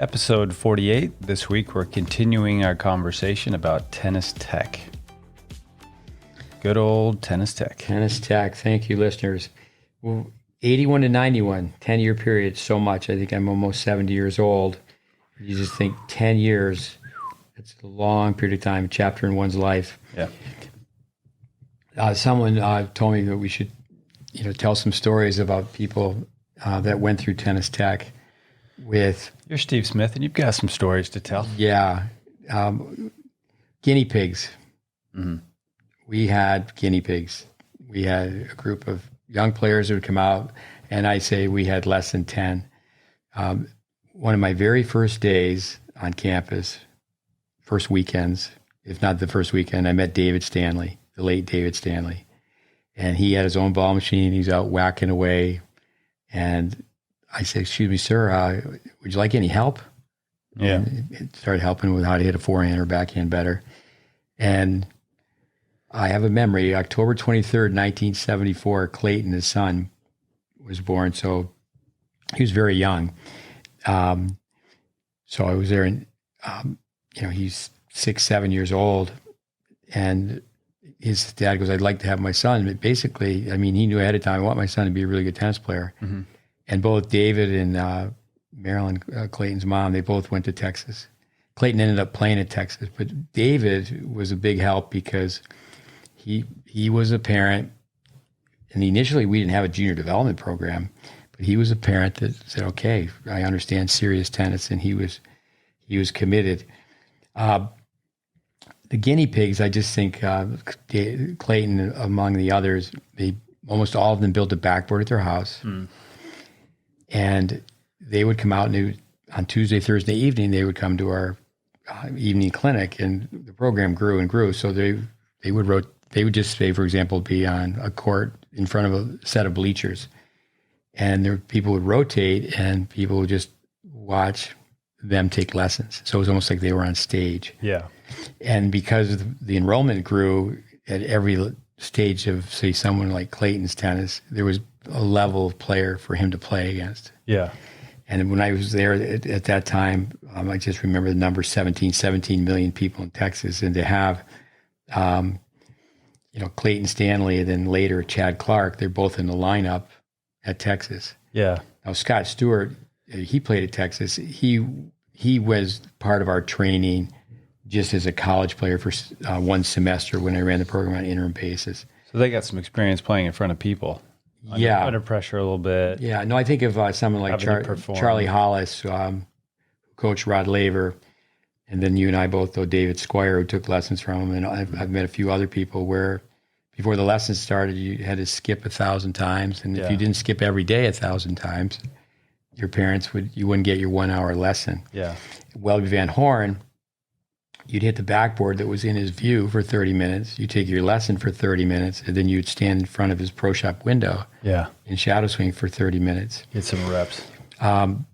Episode 48. This week we're continuing our conversation about tennis tech. Good old tennis tech. Tennis tech. Thank you, listeners. Well, 81 to 91, 10-year period, so much. I think I'm almost 70 years old. You just think 10 years, it's a long period of time, a chapter in one's life. Yeah. Someone told me that we should, tell some stories about people that went through tennis tech with... You're Steve Smith, and you've got some stories to tell. Yeah. Guinea pigs. Mm-hmm. We had guinea pigs. We had a group of young players who would come out, and I say we had less than 10. One of my very first days on campus, first weekends, if not the first weekend, I met David Stanley, the late David Stanley. And he had his own ball machine. He's out whacking away. And I said, "Excuse me, sir, would you like any help?" Yeah. And it started helping with how to hit a forehand or backhand better. And I have a memory, October 23rd, 1974, Clayton, his son, was born. So he was very young. So I was there and, he's 6, 7 years old. And his dad goes, "I'd like to have my son." But basically, he knew ahead of time, I want my son to be a really good tennis player. Mm-hmm. And both David and Marilyn, Clayton's mom, they both went to Texas. Clayton ended up playing at Texas, but David was a big help because he was a parent. And initially we didn't have a junior development program, but he was a parent that said, "Okay, I understand serious tennis," and he was committed. The guinea pigs, I just think Clayton, among the others, almost all of them built a backboard at their house. Mm. And they would come out and on Tuesday, Thursday evening, they would come to our evening clinic, and the program grew and grew. So they would just say, for example, be on a court in front of a set of bleachers, and people would rotate, and people would just watch them take lessons. So it was almost like they were on stage. Yeah. And because the enrollment grew at every stage of, say, someone like Clayton's tennis, there was a level of player for him to play against. Yeah. And when I was there at that time, I just remember the number 17 million people in Texas, and to have, Clayton Stanley and then later Chad Clark, they're both in the lineup at Texas. Yeah. Now, Scott Stewart, he played at Texas. He was part of our training just as a college player for one semester when I ran the program on an interim basis. So they got some experience playing in front of people. Under pressure a little bit. Yeah. No, I think of someone like Charlie Hollis, who coached Rod Laver, and then you and I both, though, David Squire, who took lessons from him. And I've met a few other people where before the lessons started, you had to skip 1,000 times. And if you didn't skip every day 1,000 times, your parents you wouldn't get your 1 hour lesson. Yeah. Welby Van Horn, you'd hit the backboard that was in his view for 30 minutes. You'd take your lesson for 30 minutes, and then you'd stand in front of his pro shop window in shadow swing for 30 minutes. Get some reps. On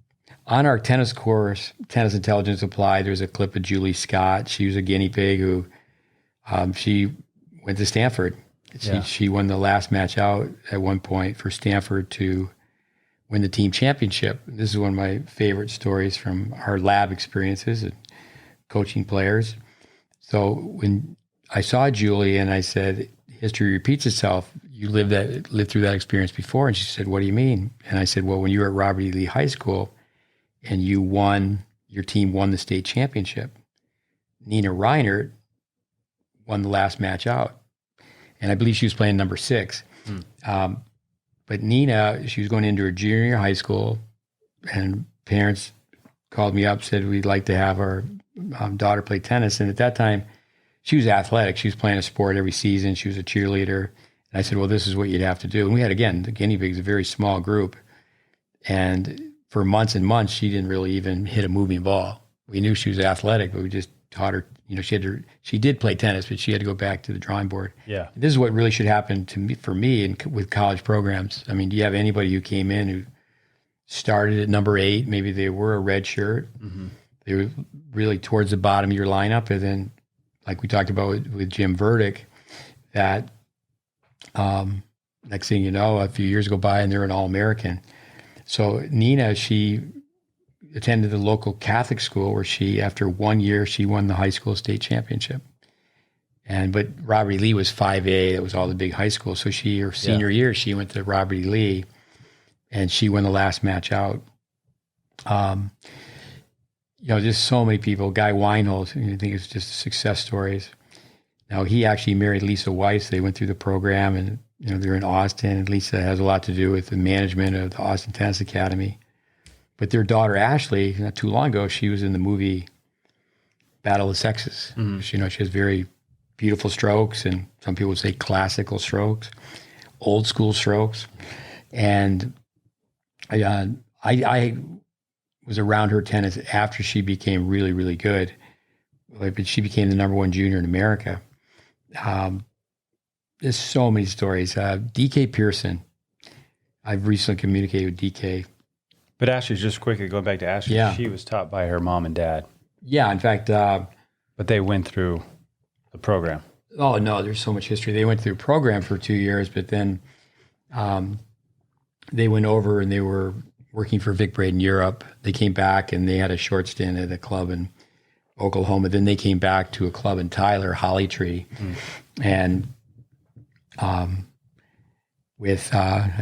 our tennis course, Tennis Intelligence Applied, there's a clip of Julie Scott. She was a guinea pig who she went to Stanford. She won the last match out at one point for Stanford to win the team championship. This is one of my favorite stories from our lab experiences and coaching players. So when I saw Julie and I said, "History repeats itself. You lived through that experience before." And she said, "What do you mean?" And I said, "Well, when you were at Robert E. Lee High School and your team won the state championship, Nina Reinert won the last match out." And I believe she was playing number 6. But Nina, she was going into her junior year of high school, and parents called me up, said, "We'd like to have our daughter play tennis." And at that time, she was athletic. She was playing a sport every season. She was a cheerleader. And I said, "Well, this is what you'd have to do." And we had, again, the guinea pigs, a very small group. And for months and months, she didn't really even hit a moving ball. We knew she was athletic, but we just taught her, she did play tennis, but she had to go back to the drawing board. Yeah. This is what really should happen for me with college programs. Do you have anybody who came in who started at number 8, maybe they were a red shirt, they were really towards the bottom of your lineup, and then, like we talked about with Jim Verdick, that next thing you know, a few years go by and they're an All-American. So Nina, she attended the local Catholic school where after 1 year, she won the high school state championship. But Robert E. Lee was 5A. That was all the big high schools. So her senior year, she went to Robert E. Lee, and she won the last match out. Just so many people. Guy Weinhold, I think it's just success stories. Now, he actually married Lisa Weiss. They went through the program, and they're in Austin. And Lisa has a lot to do with the management of the Austin Tennis Academy. But their daughter, Ashley, not too long ago, she was in the movie Battle of the Sexes. Mm-hmm. She has very beautiful strokes, and some people would say classical strokes, old school strokes. And I was around her tennis after she became really, really good. But she became the number one junior in America. There's so many stories. DK Pearson, I've recently communicated with DK. But Ashley, just quickly going back to Ashley, she was taught by her mom and dad. Yeah, in fact. But they went through the program. Oh, no, there's so much history. They went through a program for 2 years, but then they went over and they were working for Vic Braid in Europe. They came back and they had a short stint at a club in Oklahoma. Then they came back to a club in Tyler, Holly Tree. And I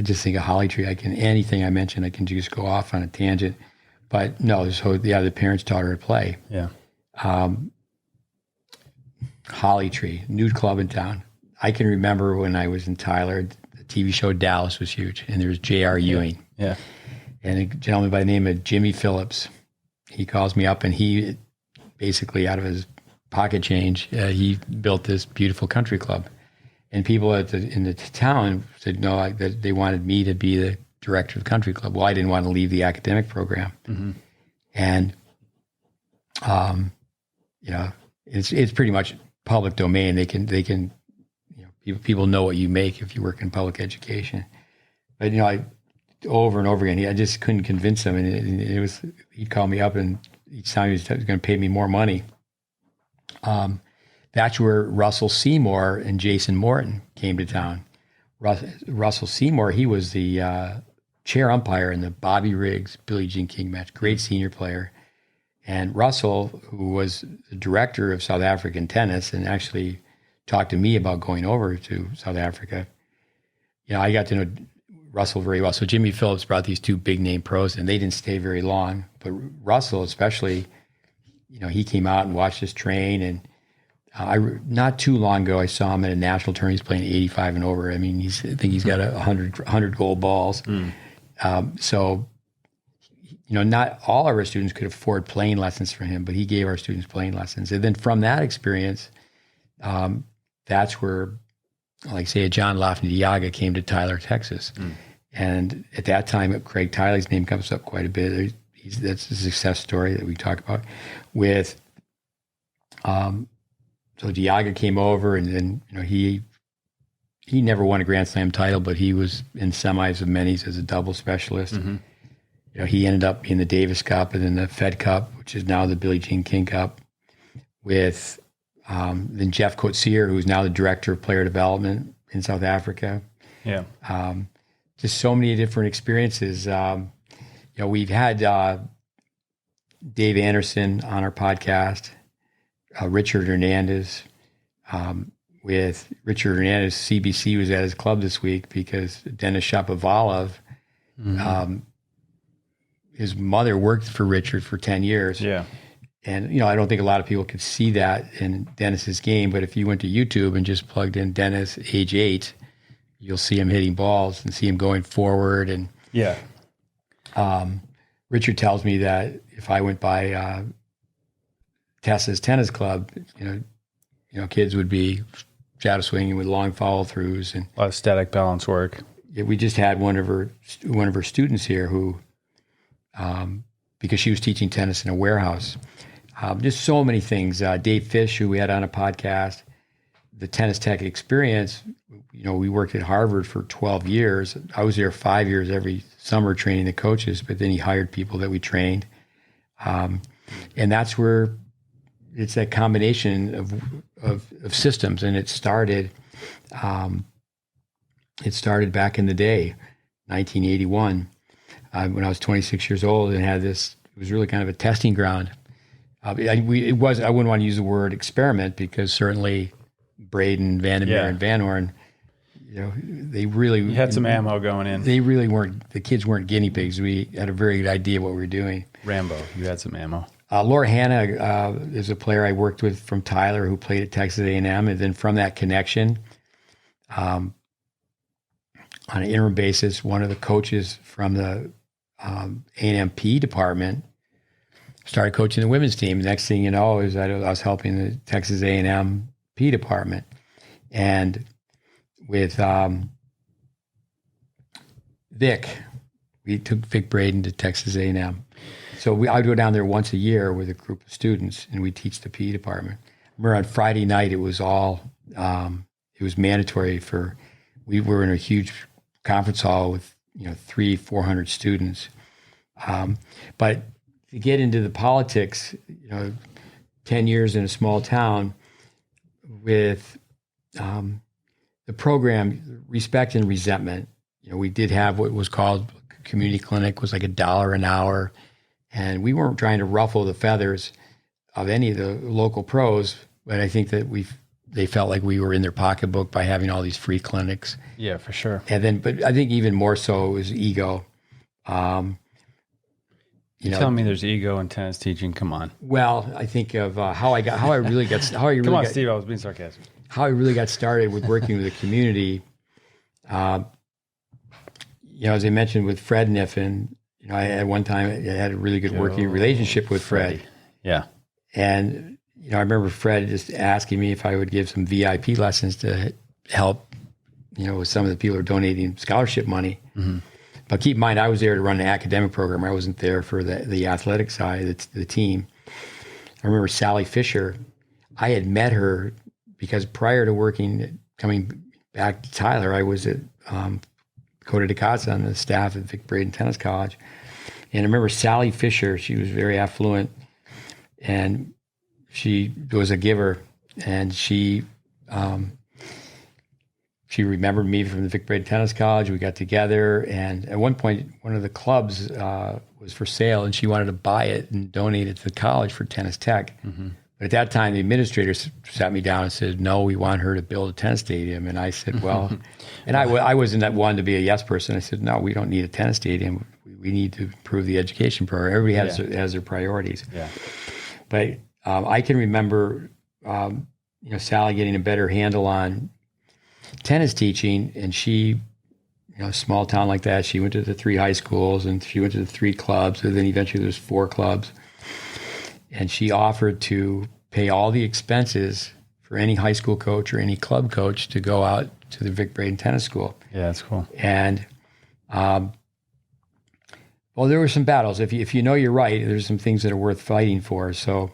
just think of Holly Tree, anything I mention, I can just go off on a tangent. But no, so the parents taught her to play. Yeah. Holly Tree, nude club in town. I can remember when I was in Tyler, the TV show Dallas was huge, and there was J.R. Ewing. Yeah. And a gentleman by the name of Jimmy Phillips, he calls me up, and he basically, out of his pocket change, he built this beautiful country club. And people in the town said no, that they wanted me to be the director of the country club. Well, I didn't want to leave the academic program. Mm-hmm. And, it's pretty much public domain. They can, people know what you make if you work in public education. But, over and over again, I just couldn't convince him. And he'd call me up, and each time he was going to pay me more money. That's where Russell Seymour and Jason Morton came to town. Russell Seymour, he was the chair umpire in the Bobby Riggs, Billie Jean King match, great senior player. And Russell, who was the director of South African tennis and actually talked to me about going over to South Africa, I got to know Russell very well. So Jimmy Phillips brought these two big name pros, and they didn't stay very long. But Russell, especially, he came out and watched us train. And not too long ago, I saw him at a national tournament. He's playing 85 and over. I mean, I think he's got 100 gold balls. So, not all of our students could afford playing lessons from him, but he gave our students playing lessons. And then from that experience, that's where, like say, a John Lafnadiaga came to Tyler, Texas. And at that time, Craig Tyler's name comes up quite a bit. That's a success story that we talk about with, so Diaga came over, and then, he never won a Grand Slam title, but he was in semis of many's as a double specialist. Mm-hmm. He ended up being the Davis Cup and then the Fed Cup, which is now the Billie Jean King Cup, with then Jeff Coetzee, who's now the director of player development in South Africa. Yeah. Just so many different experiences. We've had Dave Anderson on our podcast, Richard Hernandez. With Richard Hernandez, CBC was at his club this week because Dennis Shapovalov, his mother worked for Richard for 10 years. Yeah. And, I don't think a lot of people could see that in Dennis's game, but if you went to YouTube and just plugged in Dennis, age 8, you'll see him hitting balls and see him going forward. And Richard tells me that if I went by Tessa's tennis club, kids would be shadow swinging with long follow throughs and a lot of static balance work. Yeah, we just had one of her students here who, because she was teaching tennis in a warehouse, just so many things. Dave Fish, who we had on a podcast, the Tennis Tech experience. We worked at Harvard for 12 years. I was there 5 years every summer training the coaches, but then he hired people that we trained, and that's where. It's that combination of systems, and it started back in the day, 1981, when I was 26 years old and had this it was really kind of a testing ground. I wouldn't want to use the word experiment because certainly Braden, Van der Meer, and Van Horn, they really... You had some ammo going in. They really weren't, the kids weren't guinea pigs. We had a very good idea what we were doing. Rambo, you had some ammo. Laura Hanna is a player I worked with from Tyler who played at Texas A&M. And then from that connection, on an interim basis, one of the coaches from the A&M P department started coaching the women's team. Next thing you know is I was helping the Texas A&M P department. And with Vic, we took Vic Braden to Texas A&M. So I would go down there once a year with a group of students, and we teach the PE department. Remember on Friday night, it was all, it was mandatory we were in a huge conference hall with 300-400 students. But to get into the politics, 10 years in a small town with the program, respect and resentment. We did have what was called community clinic, was like $1 an hour. And we weren't trying to ruffle the feathers of any of the local pros, but I think that they felt like we were in their pocketbook by having all these free clinics. Yeah, for sure. And then, but I think even more so it was ego. You're telling me there's ego in tennis teaching? Come on. Well, I think of how I really got. Come on, Steve. I was being sarcastic. How I really got started with working with the community. As I mentioned with Fred Niffen, I at one time I had a really good working relationship with Fred. Yeah. And, I remember Fred just asking me if I would give some VIP lessons to help, with some of the people who are donating scholarship money. Mm-hmm. But keep in mind, I was there to run an academic program. I wasn't there for the athletic side, the team. I remember Sally Fisher. I had met her because prior to coming back to Tyler, I was at Coda de Casa on the staff at Vic Braden Tennis College. And I remember Sally Fisher, she was very affluent, and she was a giver, and she remembered me from the Vic Braden Tennis College. We got together, and at one point, one of the clubs was for sale, and she wanted to buy it and donate it to the college for tennis tech. Mm-hmm. But at that time, the administrator sat me down and said, no, we want her to build a tennis stadium. And I said, well, and I wasn't that one to be a yes person. I said, no, we don't need a tennis stadium. We need to improve the education program. Everybody has their priorities. Yeah. But I can remember, Sally getting a better handle on tennis teaching, and she, a small town like that, she went to the 3 high schools, and she went to the 3 clubs, and then eventually there's 4 clubs. And she offered to pay all the expenses for any high school coach or any club coach to go out to the Vic Braden Tennis School. Yeah, that's cool. And, there were some battles. If you know you're right, there's some things that are worth fighting for. So,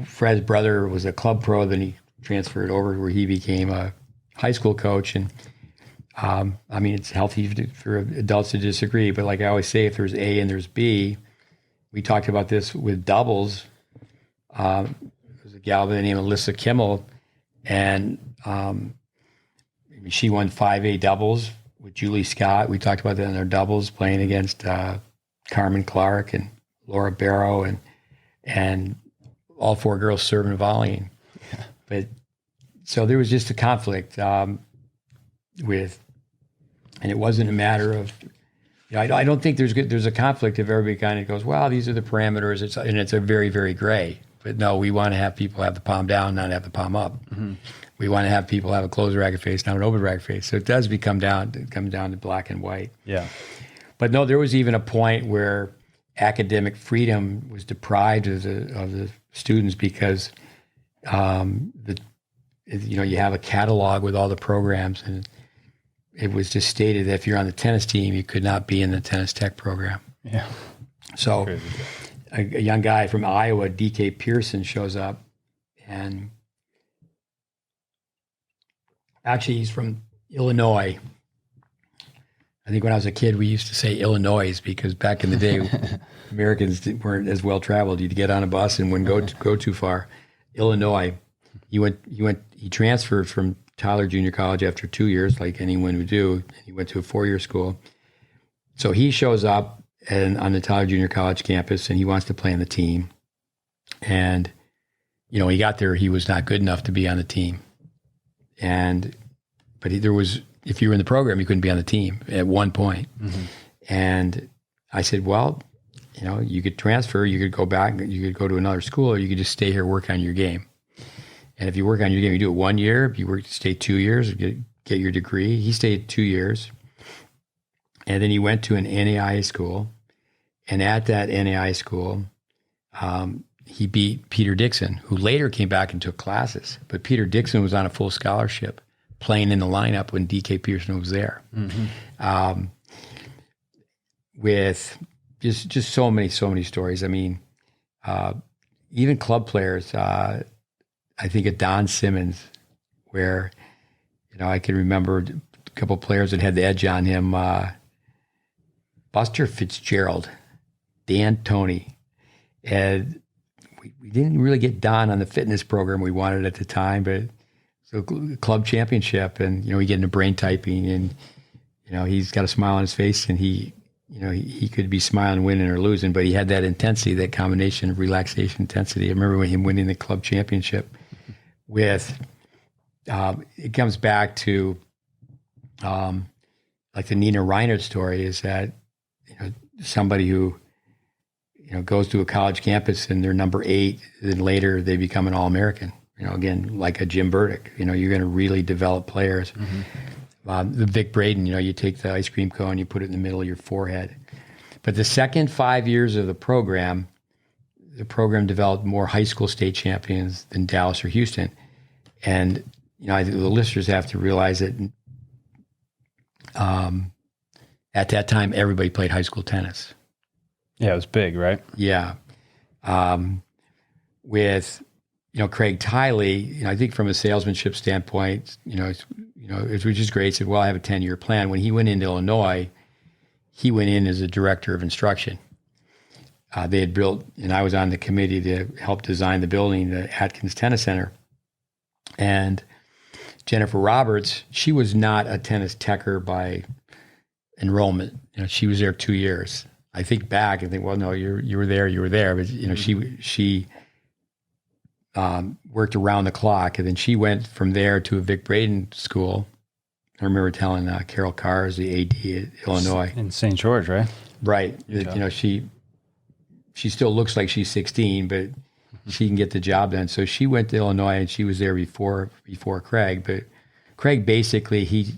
Fred's brother was a club pro, then he transferred over where he became a high school coach. And it's healthy for adults to disagree, but like I always say, if there's A and there's B, we talked about this with doubles. There's a gal by the name of Alyssa Kimmel, and she won 5A doubles with Julie Scott. We talked about that in their doubles, playing against Carmen Clark and Laura Barrow, and all 4 girls serving and volleying. Yeah. But so there was just a conflict and it wasn't a matter of, I don't think there's a conflict if everybody kind of goes, well, these are the parameters, it's a very, very gray. But no, we want to have people have the palm down, not have the palm up. Mm-hmm. We want to have people have a closed racket face, not an open racket face. So it does come down to black and white. Yeah. But no, there was even a point where academic freedom was deprived of the students because you have a catalog with all the programs, and it was just stated that if you're on the tennis team, you could not be in the tennis tech program. Yeah. So a young guy from Iowa, DK Pearson, shows up, and actually he's from Illinois. I think when I was a kid, we used to say Illinois because back in the day, Americans weren't as well traveled. You'd get on a bus and wouldn't go too far. Illinois. He transferred from Tyler Junior College after 2 years, like anyone would do. He went to a 4-year school. So he shows up on the Tyler Junior College campus, and he wants to play on the team. And, when he got there, he was not good enough to be on the team. But if you were in the program, you couldn't be on the team at one point. Mm-hmm. And I said, well, you could transfer, you could go back, you could go to another school, or you could just stay here, work on your game. And if you work on your game, you do it 1 year. If you stay 2 years, get your degree. He stayed 2 years. And then he went to an NAIA school. And at that NAIA school, he beat Peter Dixon, who later came back and took classes. But Peter Dixon was on a full scholarship, playing in the lineup when D.K. Pearson was there. Mm-hmm. With just so many stories. I mean, even club players, I think of Don Simmons, where, I can remember a couple of players that had the edge on him. Buster Fitzgerald, Dan Toney, and we didn't really get Don on the fitness program we wanted at the time, but so club championship, and we get into brain typing, and he's got a smile on his face, and he could be smiling, winning or losing, but he had that intensity, that combination of relaxation, intensity. I remember him winning the club championship with. It comes back to like the Nina Reinert story, is that somebody who goes to a college campus and they're number 8, then later they become an All-American. Again, like a Jim Burdick. You're going to really develop players. Mm-hmm. The Vic Braden, you take the ice cream cone, you put it in the middle of your forehead. But the second 5 years of the program developed more high school state champions than Dallas or Houston. And I think the listeners have to realize that at that time, everybody played high school tennis. Yeah, it was big, right? Yeah. With, Craig Tiley, I think from a salesmanship standpoint, which is great, he said, well, I have a 10-year plan. When he went into Illinois, he went in as a director of instruction. They had built, and I was on the committee to help design the building, the Atkins Tennis Center. And Jennifer Roberts, she was not a tennis techer by enrollment. She was there 2 years. I think back and think, well, no, you were there. But she worked around the clock, and then she went from there to a Vic Braden school. I remember telling Carol Carr, the AD at Illinois, in St. George, right? Right. Yeah. She still looks like she's 16, but she can get the job done. So she went to Illinois, and she was there before Craig. But Craig basically, you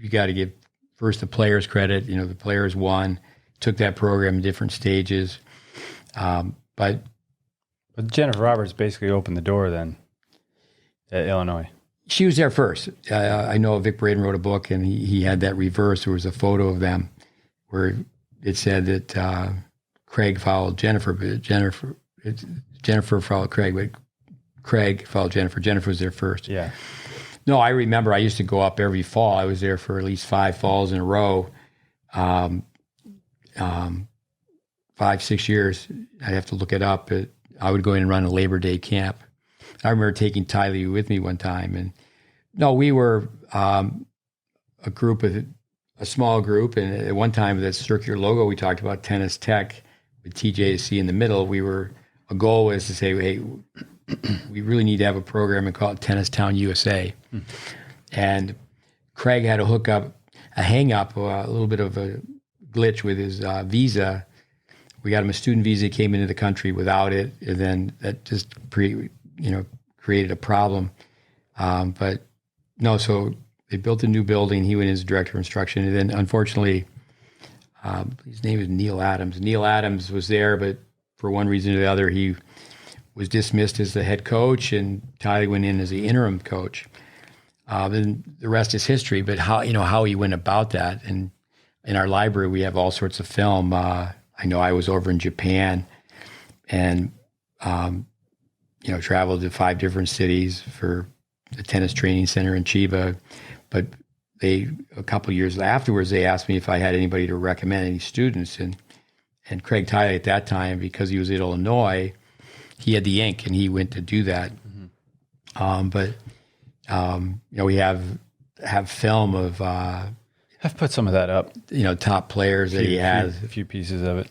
got to give first the players credit. The players won, took that program in different stages. But Jennifer Roberts basically opened the door then at Illinois. She was there first. I know Vic Braden wrote a book, and he had that reverse. There was a photo of them where it said that Craig followed Jennifer, but Jennifer followed Craig, but Craig followed Jennifer. Jennifer was there first. Yeah. No, I remember I used to go up every fall. I was there for at least 5 falls in a row. 5-6 years. I'd have to look it up, but I would go in and run a Labor Day camp. I remember taking Tylee with me one time, and we were a small group, and at one time with that circular logo we talked about, Tennis Tech with TJC in the middle. A goal was to say, hey, we really need to have a program and call it Tennis Town USA. And Craig had a hang up, a little bit of a glitch with his visa. We got him a student visa, came into the country without it, and then that just created a problem. So they built a new building. He went as director of instruction, and then unfortunately, his name is Neil Adams. Neil Adams was there, but for one reason or the other, he was dismissed as the head coach, and Tylee went in as the interim coach. And the rest is history. But how he went about that, and in our library we have all sorts of film. I know I was over in Japan, and traveled to 5 different cities for the tennis training center in Chiba. But a couple of years afterwards, they asked me if I had anybody to recommend, any students, and Craig Tiley at that time, because he was in Illinois, he had the ink and he went to do that. Mm-hmm. We have film of I've put some of that up. Top players that he has. A few pieces of it.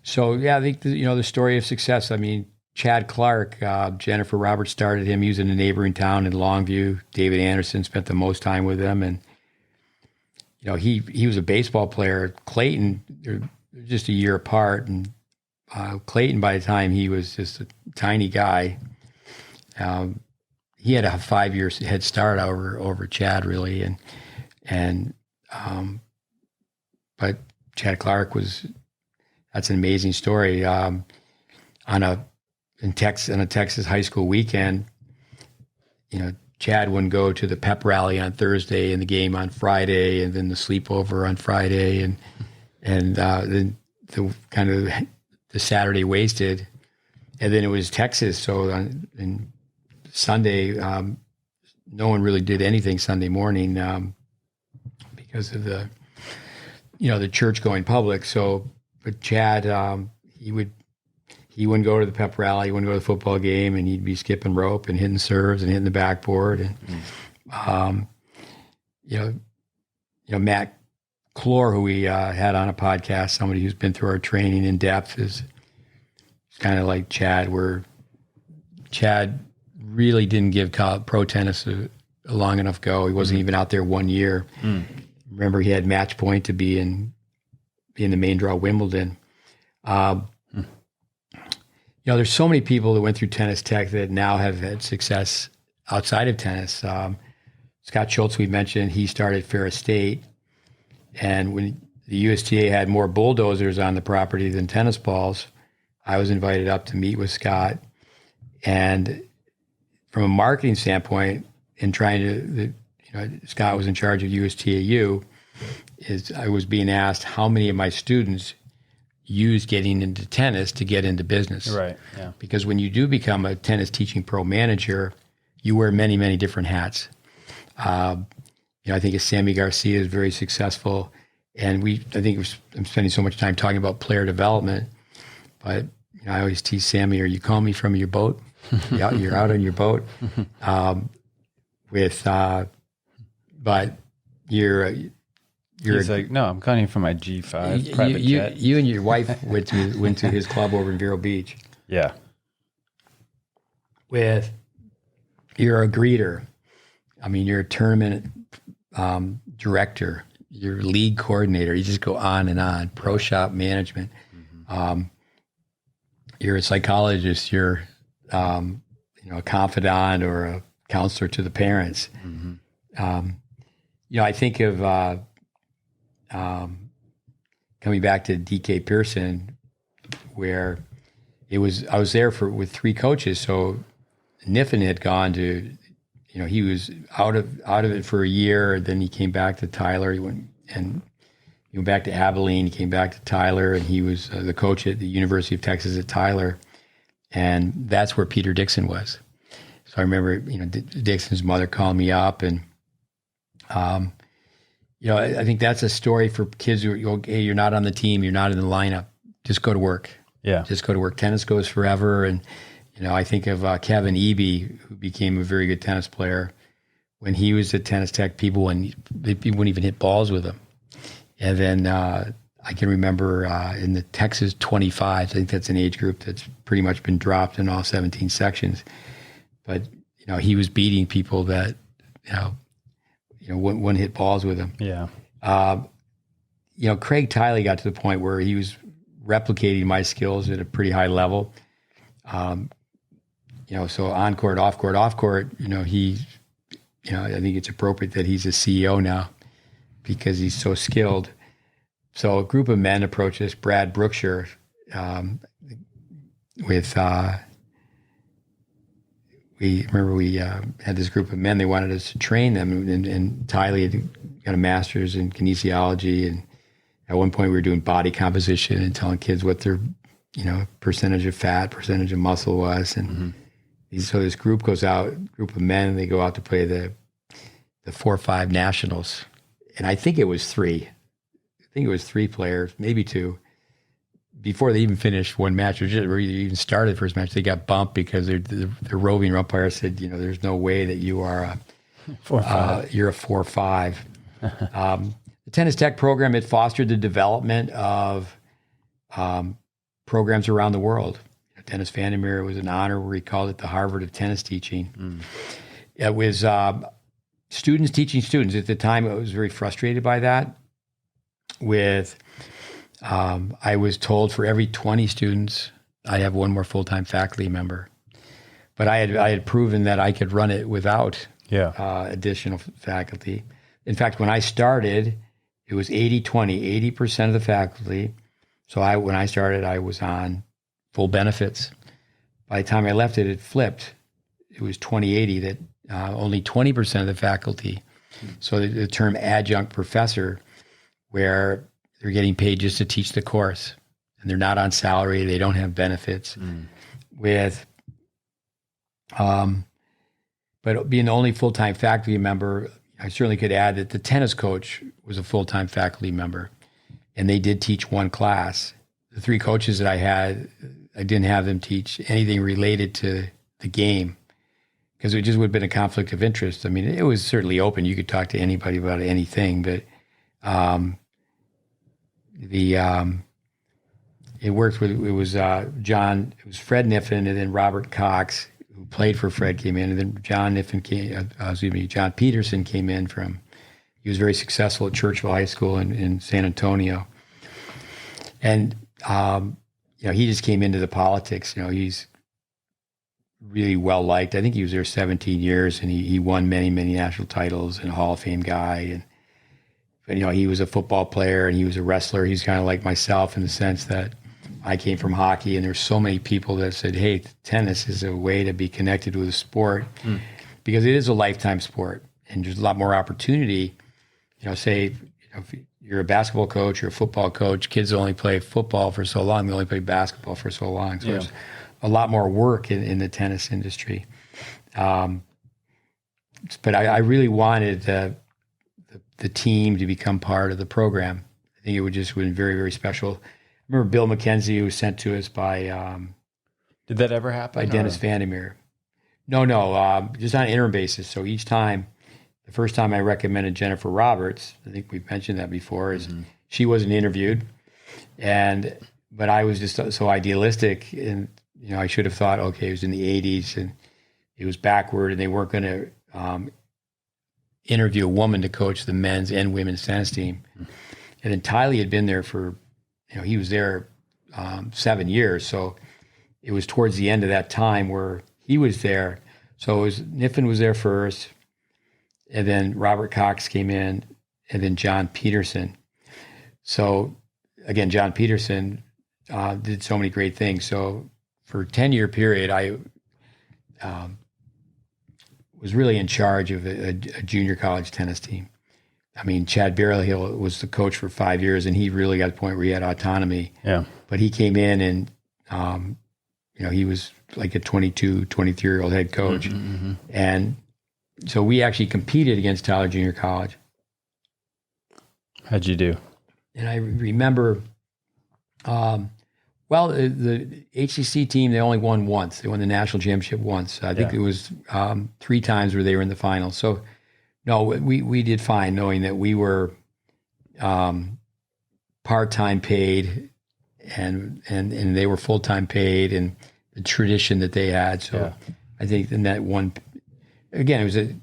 So yeah, I think the story of success. I mean, Chad Clark, Jennifer Roberts started him. He was in a neighboring town in Longview. David Anderson spent the most time with him, and he was a baseball player. Clayton, they're just a year apart, and Clayton, by the time he was just a tiny guy, he had a 5-year head start over Chad, really, but Chad Clark that's an amazing story. On a Texas high school weekend, Chad wouldn't go to the pep rally on Thursday and the game on Friday, and then the sleepover on Friday, and then the kind of the Saturday wasted, and then it was Texas. So on Sunday, no one really did anything Sunday morning because of the church going public. So, but Chad, he wouldn't go to the pep rally, he wouldn't go to the football game, and he'd be skipping rope and hitting serves and hitting the backboard. And, Matt Clore, who we had on a podcast, somebody who's been through our training in depth, is kind of like Chad, where Chad really didn't give pro tennis a long enough go. He wasn't even out there 1 year. Remember, he had match point to be in the main draw Wimbledon. There's so many people that went through Tennis Tech that now have had success outside of tennis. Scott Schultz, we mentioned, he started Ferris State. And when the USTA had more bulldozers on the property than tennis balls, I was invited up to meet with Scott. And from a marketing standpoint, in trying to, Scott was in charge of USTAU, I was being asked how many of my students use getting into tennis to get into business. Right. Yeah. Because when you do become a tennis teaching pro manager, you wear many, many different hats. I think Sammy Garcia is very successful, and I'm spending so much time talking about player development, but I always tease Sammy, "Are you calling me from your boat? Yeah, you're out on your boat." But He's like, "No, I'm calling you from my G5 private jet." You and your wife went to his club over in Vero Beach. Yeah. You're a greeter. I mean, you're a tournament director. You're a league coordinator. You just go on and on. Pro shop management. You're a psychologist. You're a confidant or a counselor to the parents. I think of coming back to DK Pearson, where I was there with 3 coaches. So Niffen had gone to, he was out of it for a year. Then he came back to Tyler. He went back to Abilene. He came back to Tyler, and he was the coach at the University of Texas at Tyler. And that's where Peter Dixon was. So I remember, Dixon's mother called me up, and I think that's a story for kids who hey, you're not on the team, you're not in the lineup, just go to work. Yeah. Just go to work. Tennis goes forever. And, I think of Kevin Eby, who became a very good tennis player. When he was at Tennis Tech, people wouldn't even hit balls with him. And then I can remember in the Texas 25s, I think that's an age group that's pretty much been dropped in all 17 sections. But, he was beating people that, wouldn't hit balls with him. Yeah. Craig Tiley got to the point where he was replicating my skills at a pretty high level. So on court, off court, he, I think it's appropriate that he's a CEO now because he's so skilled. So a group of men approached us, Brad Brookshire, we had this group of men. They wanted us to train them, and Tiley had got a master's in kinesiology, and at one point we were doing body composition and telling kids what their percentage of fat, percentage of muscle was, and so this group goes out, group of men, they go out to play the 4-5 nationals, and I think it was 3. I think it was 3 players, maybe 2. Before they even finished one match, or even started the first match, they got bumped because the roving umpire said, there's no way that you are you're a 4-5. The Tennis Tech program, it fostered the development of programs around the world. Dennis Van der Meer was an honor where he called it the Harvard of tennis teaching. It was students teaching students. At the time, I was very frustrated by that. I was told for every 20 students, I'd have one more full-time faculty member. But I had proven that I could run it without additional faculty. In fact, when I started, it was 80-20, 80% of the faculty. So when I started, I was on full benefits. By the time I left it, it flipped. It was 20-80 that only 20% of the faculty. So the term adjunct professor, where they're getting paid just to teach the course and they're not on salary, they don't have benefits. But being the only full-time faculty member, I certainly could add that the tennis coach was a full-time faculty member, and they did teach one class. The 3 coaches that I had, I didn't have them teach anything related to the game because it just would have been a conflict of interest. I mean, it was certainly open. You could talk to anybody about anything, but it worked with, it was Fred Niffen and then Robert Cox, who played for Fred, came in, and then John Peterson came in he was very successful at Churchville High School in San Antonio. And, he just came into the politics. He's really well liked. I think he was there 17 years and he won many, many national titles and a Hall of Fame guy. But he was a football player and he was a wrestler. He's kind of like myself in the sense that I came from hockey, and there's so many people that said, hey, tennis is a way to be connected with a sport because it is a lifetime sport and there's a lot more opportunity. Say, if you're a basketball coach or a football coach, kids only play football for so long, they only play basketball for so long. So there's a lot more work in the tennis industry. But I really wanted the team to become part of the program. I think it would have been very, very special. I remember Bill McKenzie, who was sent to us by did that ever happen? By Dennis Van der Meer. No, just on an interim basis. So each time, the first time I recommended Jennifer Roberts, I think we've mentioned that before, is she wasn't interviewed, but I was just so idealistic, and I should have thought, okay, it was in the 80s and it was backward, and they weren't going to interview a woman to coach the men's and women's tennis team. And then Tiley had been there for, he was there 7 years. So it was towards the end of that time where he was there. So Niffen was there first, and then Robert Cox came in, and then John Peterson. So again, John Peterson did so many great things. So for a 10-year period, I was really in charge of a junior college tennis team. I mean, Chad Berryhill was the coach for 5 years, and he really got to the point where he had autonomy. Yeah. But he came in and, he was like a 22, 23-year-old head coach. And so we actually competed against Tyler Junior College. How'd you do? And I remember, the HCC team, they only won once. They won the national championship once. I think it was 3 times where they were in the finals. So, no, we did fine, knowing that we were part-time paid and they were full-time paid, and the tradition that they had. So I think in that one, again,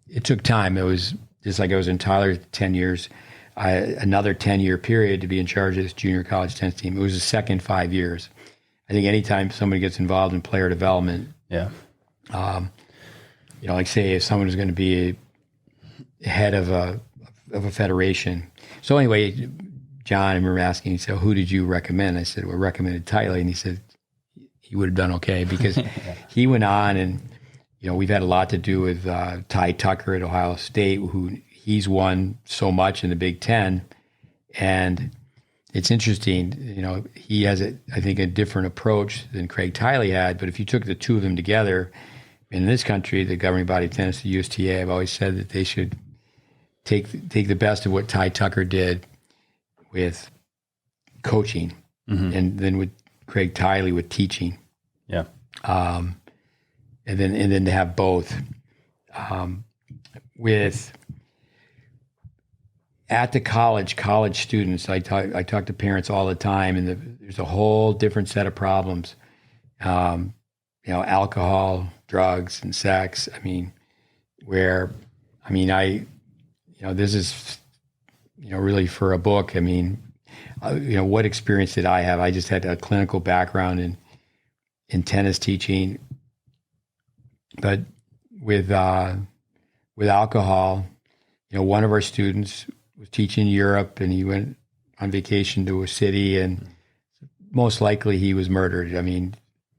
it took time. It was just like I was in Tyler 10 years, another 10-year period to be in charge of this junior college tennis team. It was the second 5 years. I think anytime somebody gets involved in player development, like say if someone is going to be head of a federation. So anyway, John, I remember asking, he said, who did you recommend? I said, well, I recommended Tiley. And he said, he would have done okay because he went on and, we've had a lot to do with Ty Tucker at Ohio State, who he's won so much in the Big Ten. And it's interesting, he has, I think, a different approach than Craig Tiley had. But if you took the two of them together, in this country, the governing body of tennis, the USTA, I've always said that they should take the best of what Ty Tucker did with coaching, and then with Craig Tiley with teaching. Yeah. And then to have both. With at the college students, I talk to parents all the time, and there's a whole different set of problems. Alcohol, drugs, and sex. I mean, this is, really for a book. I mean, what experience did I have? I just had a clinical background in tennis teaching, but with alcohol, one of our students was teaching in Europe, and he went on vacation to a city, and most likely he was murdered. I mean,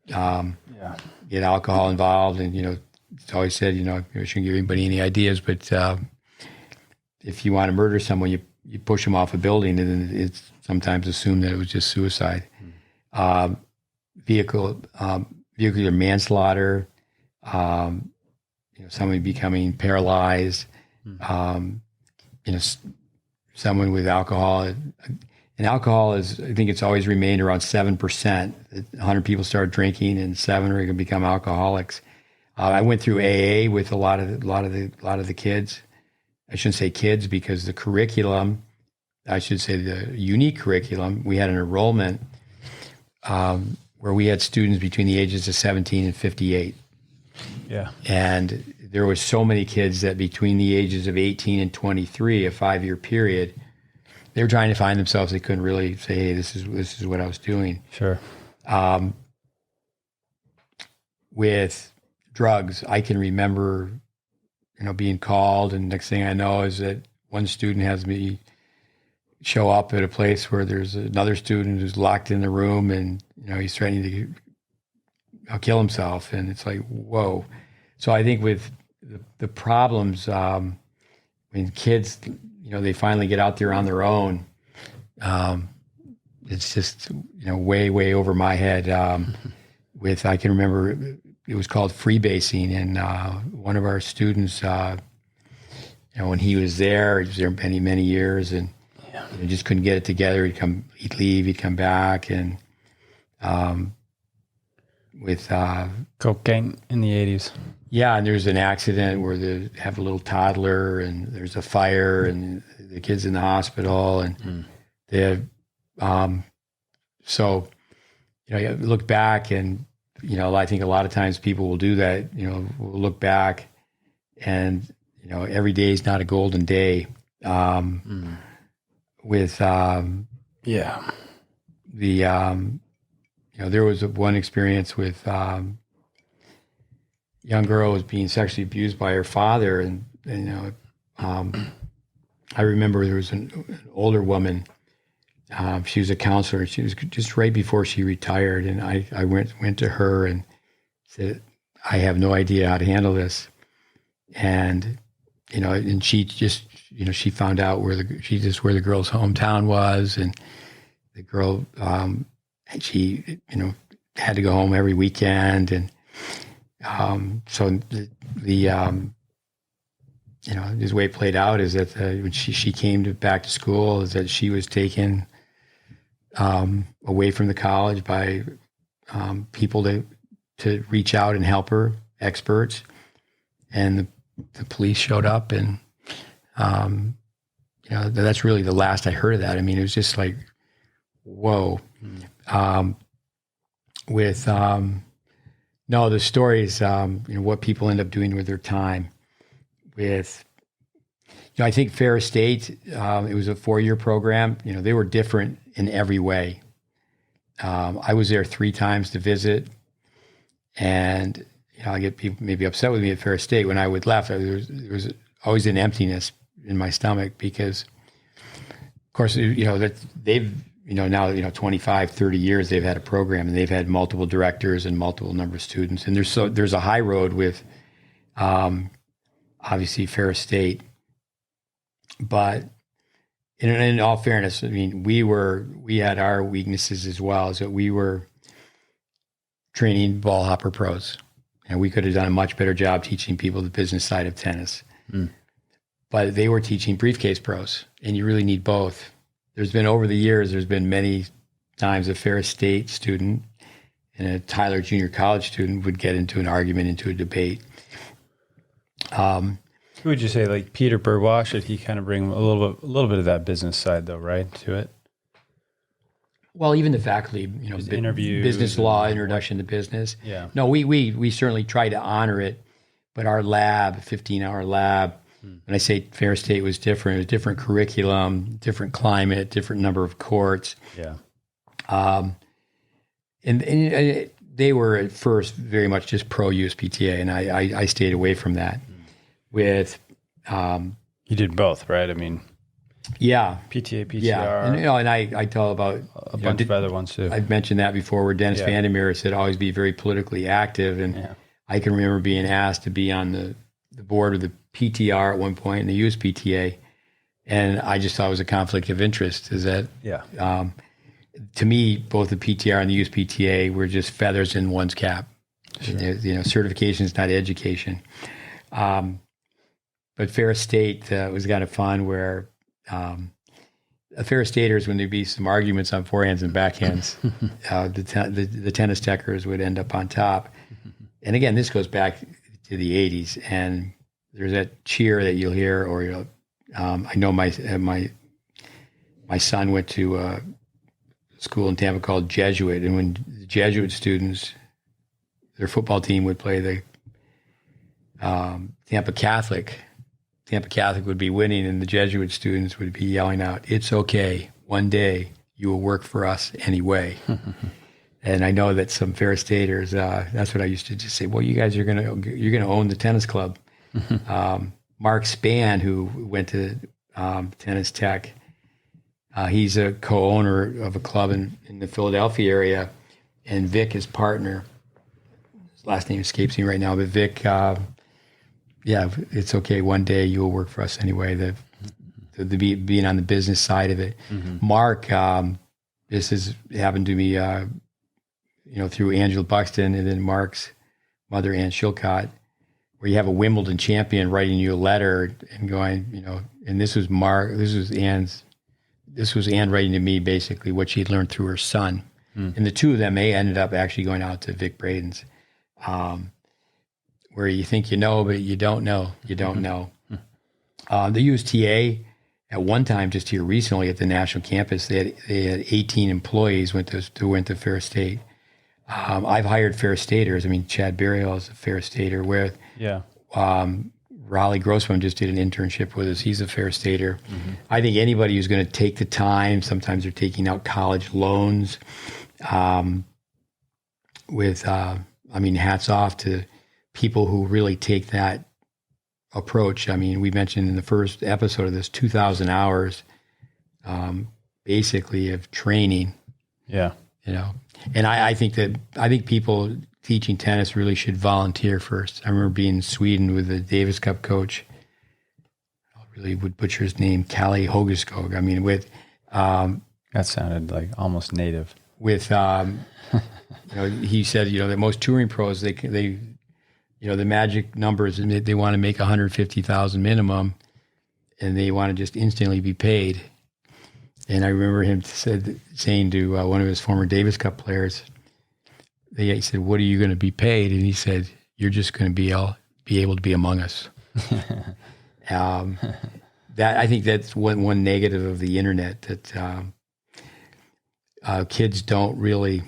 get alcohol involved, and it's always said, I shouldn't give anybody any ideas, but if you want to murder someone, you push them off a building, and then it's sometimes assumed that it was just suicide. Vehicular manslaughter, somebody becoming paralyzed, someone with alcohol. And alcohol is, I think it's always remained around 7%. 100 people start drinking, and 7 are going to become alcoholics. I went through AA with a lot of the kids. I shouldn't say kids, because the curriculum, I should say the unique curriculum, we had an enrollment where we had students between the ages of 17 and 58. Yeah. And there was so many kids that between the ages of 18 and 23, a 5-year period, they were trying to find themselves. They couldn't really say, hey, this is what I was doing. Sure. With drugs, I can remember, being called, and next thing I know is that one student has me show up at a place where there's another student who's locked in the room, and he's threatening to kill himself, and it's like, whoa. So I think with the problems, when kids, they finally get out there on their own, it's just, way over my head. I can remember it was called freebasing, and one of our students, when he was there many, many years, and just couldn't get it together. He'd leave, he'd come back, and with cocaine in the 80s. Yeah, and there's an accident where they have a little toddler, and there's a fire, and the kid's in the hospital, and they have, so, you look back, and, I think a lot of times people will do that, will look back, and, every day is not a golden day. With, there was one experience with, young girl was being sexually abused by her father, and I remember there was an older woman. She was a counselor. She was just right before she retired, and I went to her and said, I have no idea how to handle this. And and she just she found out where the girl's hometown was, and the girl she had to go home every weekend, and so this way it played out is that when she came back to school, is that she was taken away from the college by people to reach out and help her, experts, and the police showed up, and that's really the last I heard of that. I mean, it was just like, whoa. No, the story is, what people end up doing with their time. I think Ferris State, it was a 4-year program. They were different in every way. I was there 3 times to visit, and I get people maybe upset with me at Ferris State. When I would left, there was always an emptiness in my stomach, because, of course, that they've now 25, 30 years they've had a program, and they've had multiple directors and multiple number of students. And there's a high road with, obviously, Ferris State. But in all fairness, I mean, we had our weaknesses as well, so we were training ball hopper pros, and we could have done a much better job teaching people the business side of tennis. But they were teaching briefcase pros, and you really need both. Over the years, there's been many times a Ferris State student and a Tyler Junior College student would get into an argument, into a debate. Who would you say, like Peter Burwash? Did he kind of bring a little bit of that business side, though, right, to it? Well, even the faculty, interviews, business law, introduction to business. Yeah. No, we certainly try to honor it, but our lab, 15-hour lab, when I say Fair State was different, it was different curriculum, different climate, different number of courts. Yeah. And they were at first very much just pro-USPTA, and I stayed away from that. With you did both, right? I mean, yeah, PTA, PTR, yeah, and I tell about a bunch of other ones too. I've mentioned that before, where Dennis Van der Meer said always be very politically active, and I can remember being asked to be on the board of the PTR at one point and the USPTA, and I just thought it was a conflict of interest. Is that to me, both the PTR and the USPTA were just feathers in one's cap. Sure. Certification is not education. But Fair State was kind of fun, where Fair Staters, when there'd be some arguments on forehands and backhands, the tennis techers would end up on top. And again, this goes back to the 80s, and there's that cheer that you'll hear, or I know my son went to a school in Tampa called Jesuit, and when the Jesuit students, their football team would play the Tampa Catholic would be winning, and the Jesuit students would be yelling out, "It's okay. One day you will work for us anyway." And I know that some Fair Staters, that's what I used to just say. Well, you guys are gonna own the tennis club. Mark Spann, who went to Tennis Tech, he's a co-owner of a club in the Philadelphia area, and Vic, his partner. His last name escapes me right now, but Vic. It's okay. One day you will work for us anyway. The being on the business side of it. Mark, this has happened to me, through Angela Buxton, and then Mark's mother, Ann Shilcott, where you have a Wimbledon champion writing you a letter and going, and this was Ann writing to me basically what she'd learned through her son. And the two of them, they ended up actually going out to Vic Braden's. Where you think but you don't know. You don't know. The USTA, at one time, just here recently at the national campus, they had 18 employees went to Fair State. I've hired Fair Staters. I mean, Chad Burial is a Fair Stater. Raleigh Grossman just did an internship with us. He's a Fair Stater. I think anybody who's going to take the time, sometimes they're taking out college loans. Hats off to people who really take that approach. I mean, we mentioned in the first episode of this 2,000 hours, basically of training. Yeah. And I think people teaching tennis really should volunteer first. I remember being in Sweden with the Davis Cup coach. I really would butcher his name, Kalle Hogeskog. I mean, that sounded like almost native. With he said, that most touring pros, they the magic numbers, and they want to make 150,000 minimum, and they want to just instantly be paid. And I remember him saying to one of his former Davis Cup players, he said, "What are you going to be paid?" And he said, "You're just going to be able to be among us." That I think that's one negative of the internet, that kids don't really.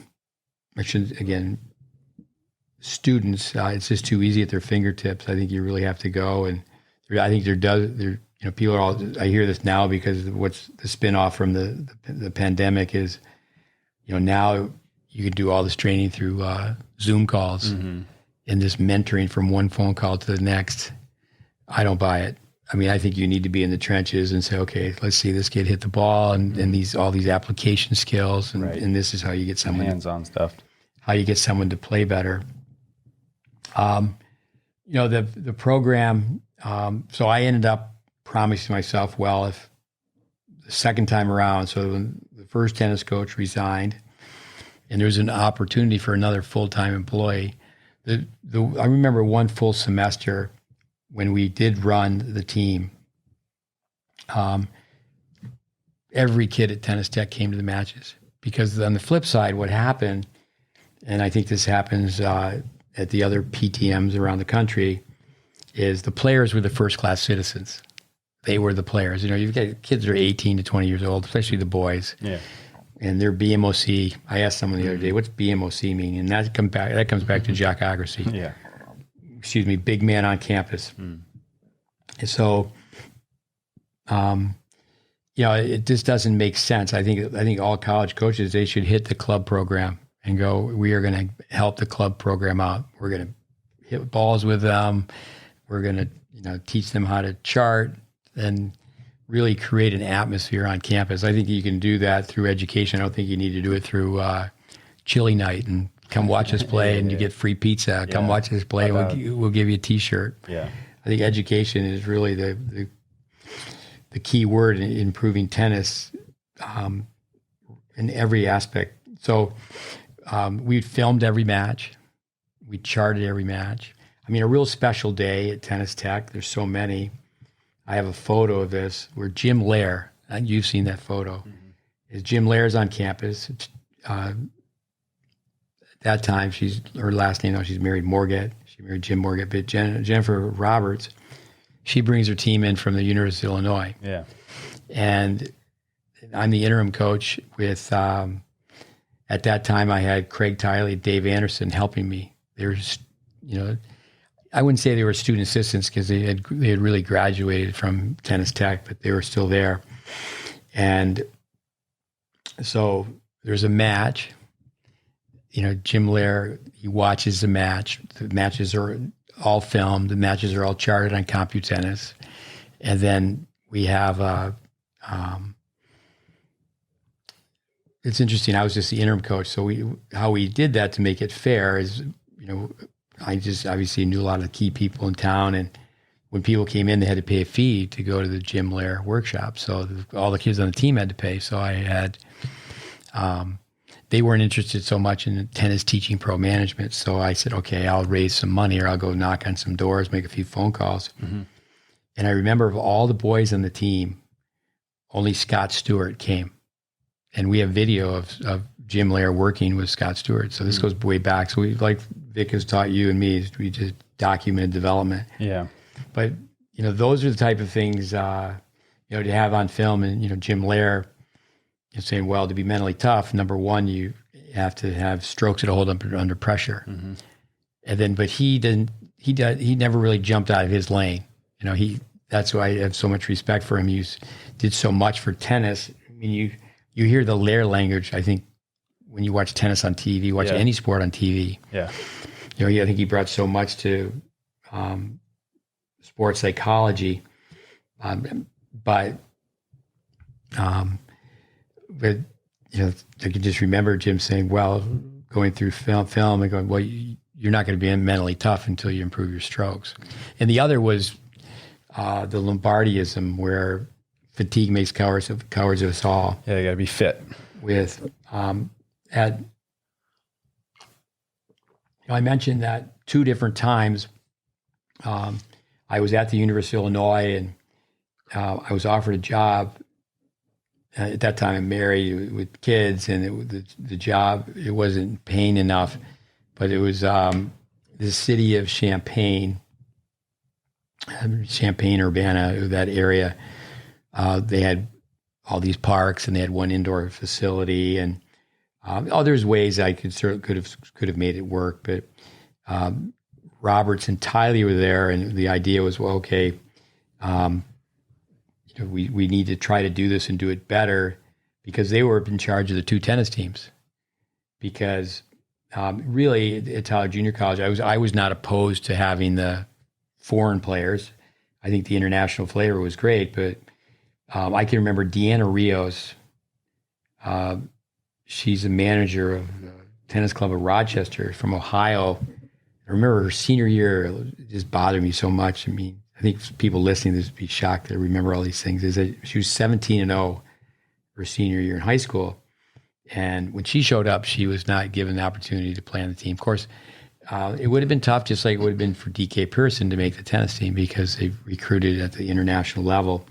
Students, it's just too easy at their fingertips. I think you really have to go, and I think people are all. I hear this now because what's the spinoff from the pandemic is, now you can do all this training through Zoom calls and this mentoring from one phone call to the next. I don't buy it. I mean, I think you need to be in the trenches and say, okay, let's see this kid hit the ball and all these application skills, and this is how you get someone hands-on stuff. How you get someone to play better. The program. So I ended up promising myself, if the second time around, so when the first tennis coach resigned, and there was an opportunity for another full-time employee. I remember one full semester when we did run the team. Every kid at Tennis Tech came to the matches, because on the flip side, what happened, and I think this happens at the other PTMs around the country, is the players were the first-class citizens. They were the players. You've got kids that are 18 to 20 years old, especially the boys. Yeah. And their BMOC. I asked someone the other day, what's BMOC mean? And that comes back to jockocracy. Yeah. Excuse me, big man on campus. And so, it just doesn't make sense. I think all college coaches, they should hit the club program and go, we are going to help the club program out. We're going to hit balls with them. We're going to, teach them how to chart and really create an atmosphere on campus. I think you can do that through education. I don't think you need to do it through chili night and come watch us play and you get free pizza. Come watch us play. We'll give you a T-shirt. Yeah. I think education is really the key word in improving tennis in every aspect. So we filmed every match. We charted every match. I mean, a real special day at Tennis Tech. There's so many. I have a photo of this where Jim Lair, and you've seen that photo, is Jim Lair's on campus. At that time, her last name, she's married Morget. She married Jim Morget. But Jennifer Roberts, she brings her team in from the University of Illinois. Yeah. And I'm the interim coach with, at that time, I had Craig Tiley, Dave Anderson helping me. There's, I wouldn't say they were student assistants because they had really graduated from Tennis Tech, but they were still there. And so there's a match. Jim Lair, he watches the match. The matches are all filmed. The matches are all charted on CompuTennis. And then we have it's interesting. I was just the interim coach. So how we did that to make it fair is, I just obviously knew a lot of the key people in town, and when people came in, they had to pay a fee to go to the Jim Lair workshop. So all the kids on the team had to pay. So I had, they weren't interested so much in tennis teaching pro management. So I said, okay, I'll raise some money, or I'll go knock on some doors, make a few phone calls. And I remember of all the boys on the team, only Scott Stewart came. And we have video of Jim Lair working with Scott Stewart. So this goes way back. So we, like Vic has taught you and me, we just documented development. Yeah. But, those are the type of things, to have on film. And, Jim Lair is saying, well, to be mentally tough, number one, you have to have strokes that hold up under pressure. And then, but he never really jumped out of his lane. That's why I have so much respect for him. He did so much for tennis. I mean, you hear the Lair language, I think, when you watch tennis on TV, watch any sport on TV. Yeah. I think he brought so much to sports psychology. But I could just remember Jim saying, well, going through film and going, well, you're not going to be mentally tough until you improve your strokes. And the other was the Lombardiism, where fatigue makes cowards of us all. Yeah, you got to be fit. With I mentioned that 2 different times. I was at the University of Illinois, and I was offered a job. At that time, I'm married with kids, and the job, it wasn't paying enough, but it was the city of Champaign, Urbana, that area. They had all these parks, and they had one indoor facility, and there's ways I could have made it work, but Roberts and Tiley were there, and the idea was, well, okay, we need to try to do this and do it better, because they were in charge of the 2 tennis teams. Because really, at Tyler Junior College, I was not opposed to having the foreign players. I think the international flavor was great, but I can remember Deanna Rios. She's a manager of the tennis club of Rochester from Ohio. I remember her senior year, it just bothered me so much. I mean, I think people listening to this would be shocked to remember all these things. Is that she was 17-0 her senior year in high school. And when she showed up, she was not given the opportunity to play on the team. Of course, it would have been tough, just like it would have been for DK Pearson to make the tennis team, because they recruited at the international level.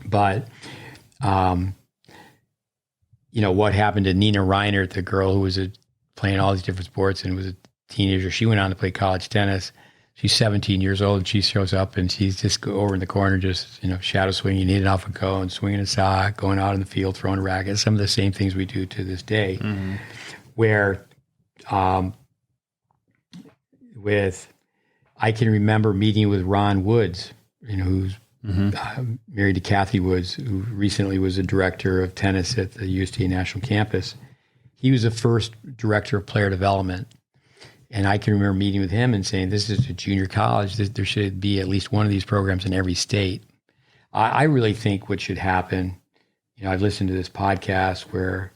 But, what happened to Nina Reinert, the girl who was playing all these different sports and was a teenager, she went on to play college tennis. she's 17 years old, and she shows up, and she's just over in the corner, just shadow swinging, hitting off a cone, swinging a sock, going out in the field, throwing a racket. Some of the same things we do to this day. Mm-hmm. Where, I can remember meeting with Ron Woods, who's married to Kathy Woods, who recently was a director of tennis at the USTA National Campus. He was the first director of player development. And I can remember meeting with him and saying, this is a junior college. There should be at least one of these programs in every state. I really think what should happen, I've listened to this podcast where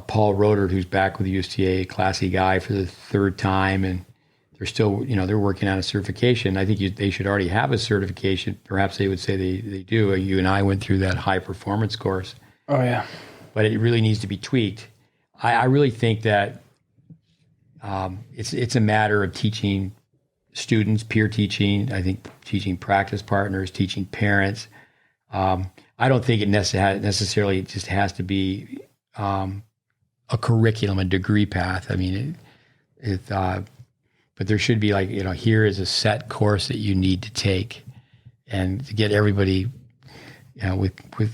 Paul Roeder, who's back with the USTA, classy guy for the third time, and they're still, they're working on a certification. I think they should already have a certification. Perhaps they would say they do. You and I went through that high performance course. Oh, yeah. But it really needs to be tweaked. I really think that it's a matter of teaching students, peer teaching. I think teaching practice partners, teaching parents. I don't think it necessarily just has to be a curriculum, a degree path. I mean, but there should be here is a set course that you need to take, and to get everybody, with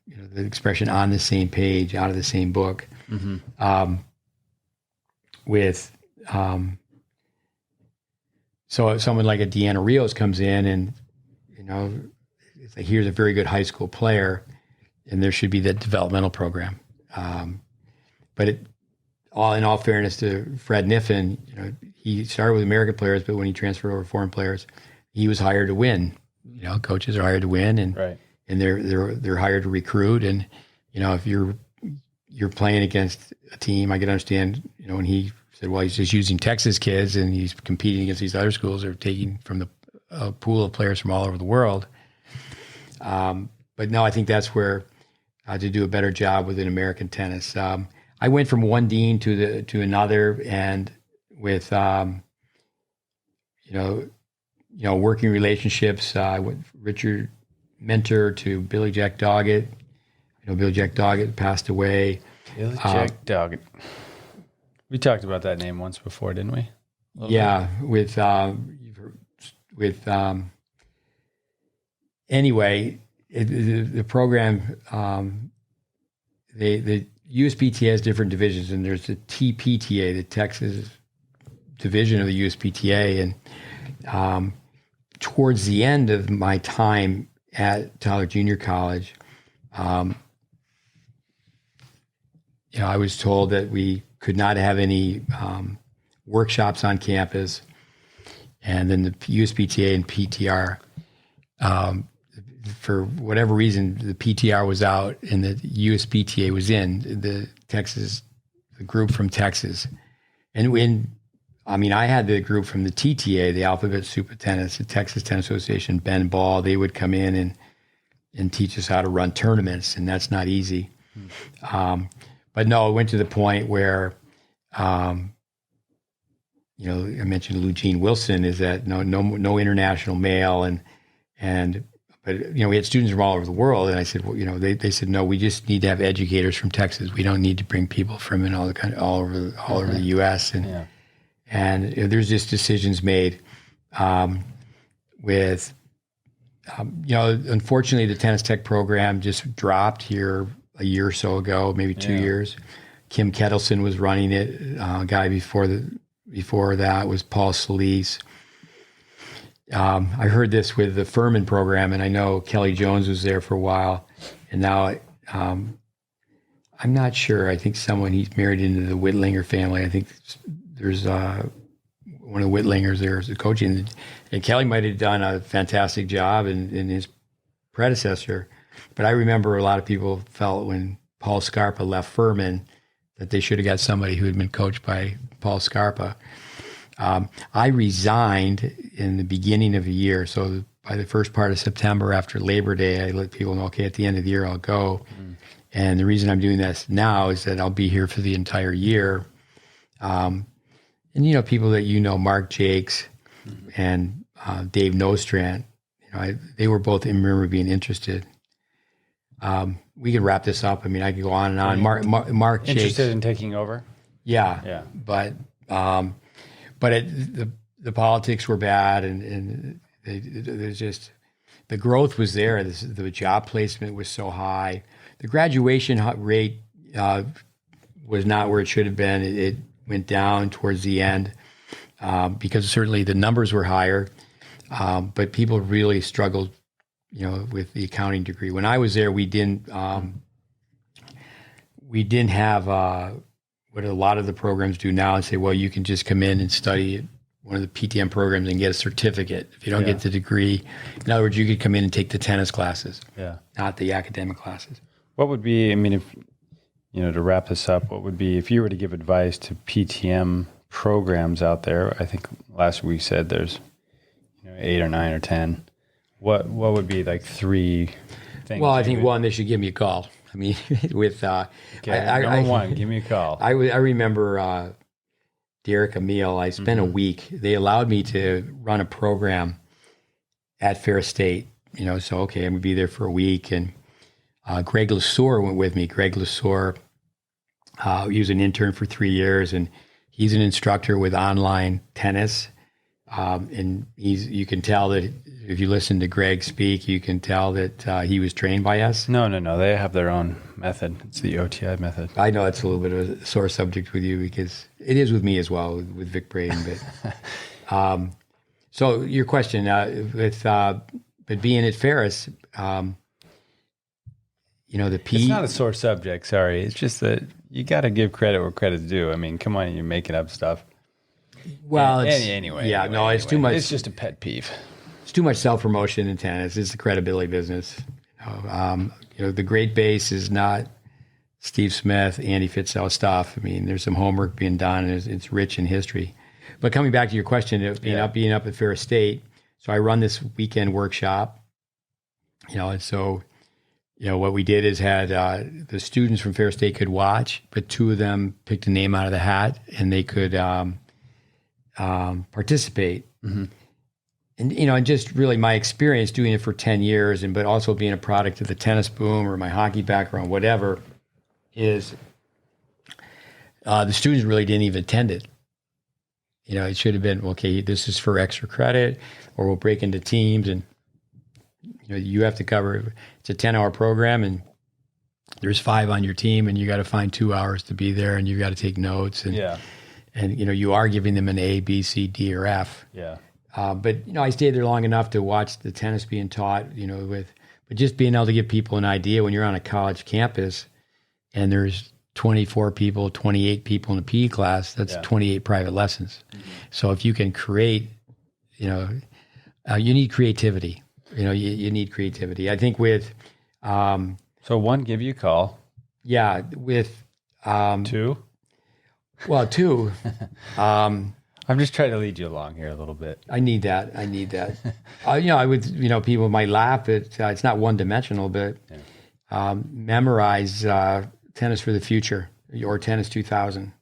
the expression on the same page, out of the same book. Mm-hmm. So if someone like a Deanna Rios comes in and, it's like, here's a very good high school player, and there should be that developmental program. But in all fairness to Fred Niffen, he started with American players, but when he transferred over to foreign players, he was hired to win. Coaches are hired to win, and right. And they're hired to recruit. And if you're playing against a team, I can understand. When he said, well, he's just using Texas kids, and he's competing against these other schools that are taking from the pool of players from all over the world. But no, I think that's where to do a better job within American tennis. I went from one dean to another, and with working relationships. I went from Richard Mentor to Billy Jack Doggett. Billy Jack Doggett passed away. Billy Jack Doggett. We talked about that name once before, didn't we? Yeah, anyway, the program, the USPTA has different divisions, and there's the TPTA, the Texas division of the USPTA, and towards the end of my time at Tyler Junior College, I was told that we could not have any workshops on campus, and then the USPTA and PTR, for whatever reason, the PTR was out and the USPTA was in, the group from Texas. And I had the group from the TTA, the Alphabet Super Tennis, the Texas Tennis Association, Ben Ball. They would come in and teach us how to run tournaments, and that's not easy. But no, it went to the point where, I mentioned Eugene Wilson, is that no international male, but we had students from all over the world, and I said, well, they said, no, we just need to have educators from Texas. We don't need to bring people from all over the U.S. And there's just decisions made unfortunately, the tennis tech program just dropped here a year or so ago, maybe 2 years. Kim Kettleson was running it. A guy before that was Paul Solis. I heard this with the Furman program, and I know Kelly Jones was there for a while. And now I'm not sure. I think he's married into the Whitlinger family. I think there's one of the Whitlingers there as a coaching. And Kelly might have done a fantastic job in his predecessor. But I remember a lot of people felt when Paul Scarpa left Furman that they should have got somebody who had been coached by Paul Scarpa. I resigned in the beginning of the year. So by the first part of September, after Labor Day, I let people know, okay, at the end of the year, I'll go. And the reason I'm doing this now is that I'll be here for the entire year. And, people that Mark Jakes and Dave Nostrand, they were both, I remember being interested. We can wrap this up. I could go on and on. Mark Jakes. Interested in taking over? Yeah. But the the politics were bad, and there's just the growth was there. The job placement was so high. The graduation rate was not where it should have been. It went down towards the end because certainly the numbers were higher, but people really struggled, with the accounting degree. When I was there, we didn't have what a lot of the programs do now and say, well, you can just come in and study one of the Ptm programs and get a certificate. If you don't get the degree, in other words, you could come in and take the tennis classes, not the academic classes. What would be, if, to wrap this up, what would be, if you were to give advice to Ptm programs out there, I think last week said there's 8 or 9 or 10. What would be like 3 things? Well, I think one, they should give me a call. With number one, give me a call. I remember Derek Emile. I spent a week. They allowed me to run a program at Fair State. So okay, I'm gonna be there for a week. And Greg Lesueur went with me. Greg Lesueur, he was an intern for 3 years, and he's an instructor with online tennis. And you can tell that if you listen to Greg speak, you can tell that he was trained by us. No. They have their own method. It's the OTI method. I know it's a little bit of a sore subject with you because it is with me as well, with Vic Braden. But so your question, but being at Ferris, the P. It's not a sore subject. Sorry, it's just that you got to give credit where credit's due. Come on, you're making up stuff. Well, anyway. It's too much. It's just a pet peeve. It's too much self-promotion in tennis. It's the credibility the GreatBase is not Steve Smith, Andy Fitzell stuff. There's some homework being done, and it's rich in history. But coming back to your question, being up at Fair State, so I run this weekend workshop, and so, what we did is had the students from Fair State could watch, but 2 of them picked a name out of the hat, and they could participate. Mm-hmm. And just really my experience doing it for 10 years, but also being a product of the tennis boom or my hockey background, whatever, is the students really didn't even attend it. It should have been, okay, this is for extra credit, or we'll break into teams, and you have to cover, it's a 10-hour program, and there's 5 on your team, and you got to find 2 hours to be there, and you got to take notes, and you are giving them an A, B, C, D, or F. Yeah. But I stayed there long enough to watch the tennis being taught, but just being able to give people an idea when you're on a college campus and there's 24 people, 28 people in a PE class, that's 28 private lessons. Mm-hmm. So if you can create, you need creativity. You need creativity. I think with... so 1, give you a call. Yeah, with... 2? Well, 2... I'm just trying to lead you along here a little bit. I need that. I would, people might laugh at, it's not one-dimensional, but memorize Tennis for the Future or Tennis 2000.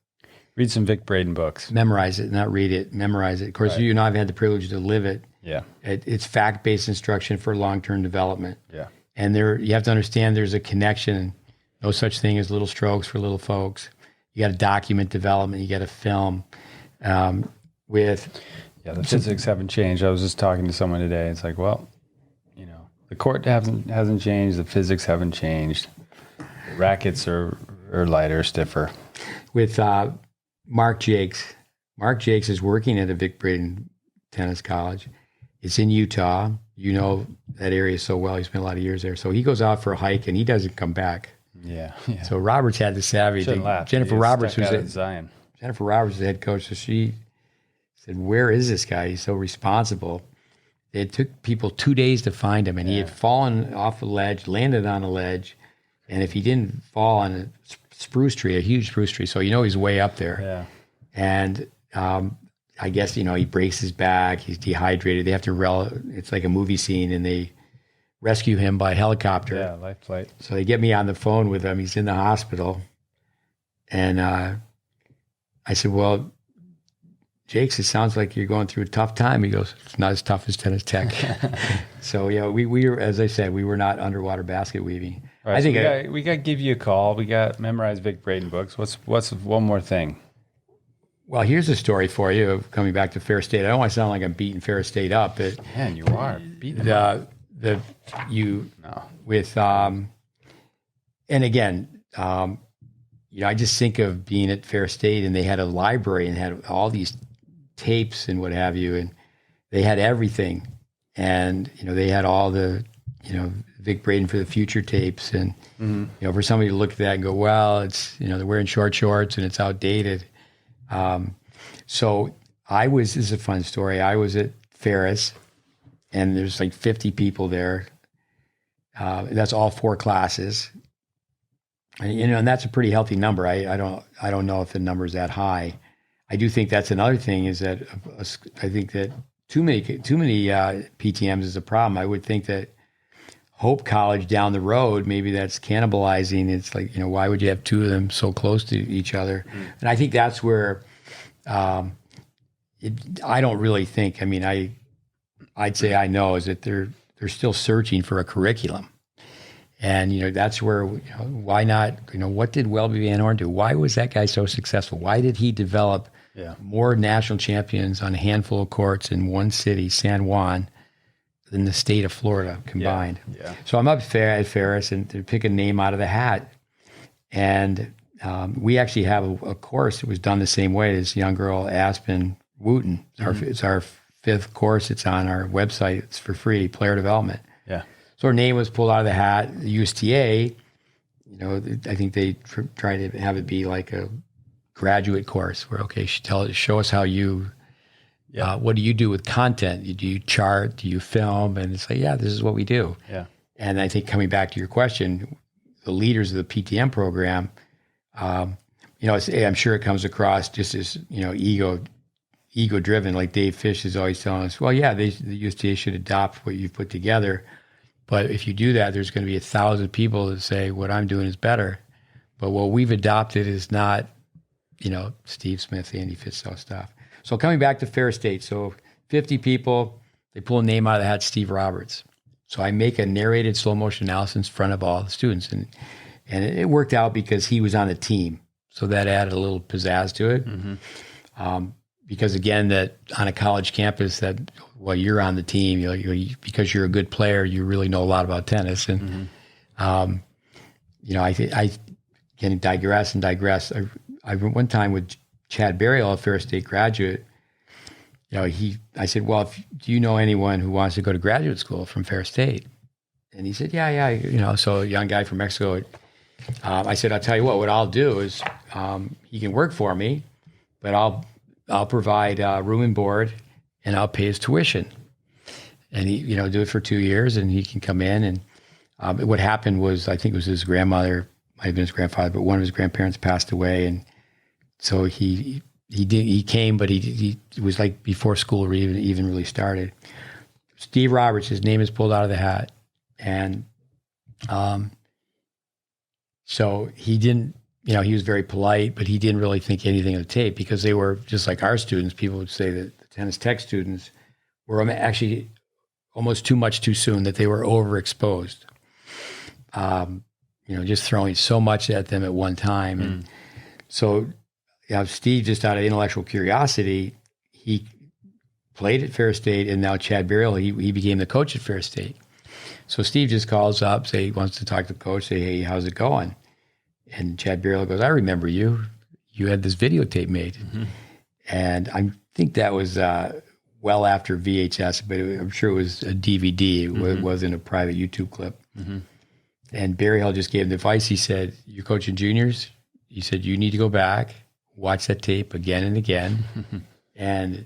Read some Vic Braden books. Memorize it, not read it. Memorize it. Of course, you and I have had the privilege to live it. Yeah. It's fact-based instruction for long-term development. Yeah. And you have to understand there's a connection. No such thing as little strokes for little folks. You got to document development. You got to film. The physics haven't changed. I was just talking to someone today. It's like, well, the court hasn't changed. The physics haven't changed. The rackets are lighter, stiffer. With Mark Jakes. Mark Jakes is working at a Vic Braden Tennis College. It's in Utah. That area so well. He spent a lot of years there. So he goes out for a hike and he doesn't come back. Yeah. So Roberts had the savvy. Jennifer Roberts was at Zion. Jennifer Roberts is the head coach, so she said, where is this guy? He's so responsible. It took people 2 days to find him, and he had fallen off a ledge, landed on a ledge, and if he didn't fall on a spruce tree, a huge spruce tree, so he's way up there. Yeah. And I guess, he breaks his back, he's dehydrated. They have to, it's like a movie scene, and they rescue him by helicopter. Yeah, life flight. So they get me on the phone with him. He's in the hospital, and I said, well, Jakes, it sounds like you're going through a tough time. He goes, it's not as tough as tennis tech. So, we were, as I said, we were not underwater basket weaving. Right, I think we got to give you a call. We got memorize Vic Braden books. What's one more thing? Well, here's a story for you of coming back to Fair State. I don't want to sound like I'm beating Fair State up, but Man, you are beating them up. And again, I just think of being at Fair State, and they had a library and had all these tapes and what have you, and they had everything, and they had all the Vic Braden for the Future tapes, and for somebody to look at that and go, well, it's they're wearing short shorts and it's outdated. So this is a fun story. I was at Ferris, and there's like 50 people there. That's all 4 classes. And that's a pretty healthy number. I don't know if the number is that high. I do think that's another thing, is that I think that too many PTMs is a problem. I would think that Hope College down the road, maybe that's cannibalizing. It's like, why would you have 2 of them so close to each other? And I think that's where I don't really think. I mean, I'd say I know is that they're still searching for a curriculum. And, that's where, why not, what did Welby Van Horn do? Why was that guy so successful? Why did he develop more national champions on a handful of courts in one city, San Juan, than the state of Florida combined? Yeah. So I'm up at Ferris, and to pick a name out of the hat. And we actually have a course that was done the same way. This young girl, Aspen Wooten. It's our 5th course. It's on our website. It's for free, player development. Yeah. So her name was pulled out of the hat. The USTA, I think they try to have it be like a graduate course where, okay, show us how you, what do you do with content? Do you chart? Do you film? And it's like, this is what we do. Yeah. And I think coming back to your question, the leaders of the PTM program, I'm sure it comes across just as, ego driven, like Dave Fish is always telling us, well, the USTA should adopt what you've put together. But if you do that, there's going to be 1,000 people that say what I'm doing is better. But what we've adopted is not, Steve Smith, Andy Fitzell stuff. So coming back to Fair State, so 50 people, they pull a name out of the hat, Steve Roberts. So I make a narrated slow motion analysis in front of all the students. And it worked out because he was on the team. So that added a little pizzazz to it. Because again, that on a college campus, you're on the team, because you're a good player, you really know a lot about tennis. And, I can digress. I one time with Chad Burial, a Fair State graduate, I said, well, do you know anyone who wants to go to graduate school from Fair State? And he said, yeah. So a young guy from Mexico, I said, I'll tell you what I'll do is, he can work for me, but I'll provide room and board, and I'll pay his tuition. And he, do it for 2 years, and he can come in. And what happened was, I think it was his grandmother, might have been his grandfather, but one of his grandparents passed away, and so he came, but he was like before school even really started. Steve Roberts, his name is pulled out of the hat, and so he didn't. He was very polite, but he didn't really think anything of the tape, because they were just like our students. People would say that the tennis tech students were actually almost too much too soon, that they were overexposed. Just throwing so much at them at one time. And so Steve, just out of intellectual curiosity, he played at Fair State, and now Chad Burial, he became the coach at Fair State. So Steve just calls up, say he wants to talk to the coach, say, hey, how's it going? And Chad Burial goes, I remember you. You had this videotape made. And I think that was well after VHS, but I'm sure it was a DVD. It wasn't a private YouTube clip. And Barry Hill just gave him the advice. He said, you're coaching juniors. He said, you need to go back, watch that tape again and again. And,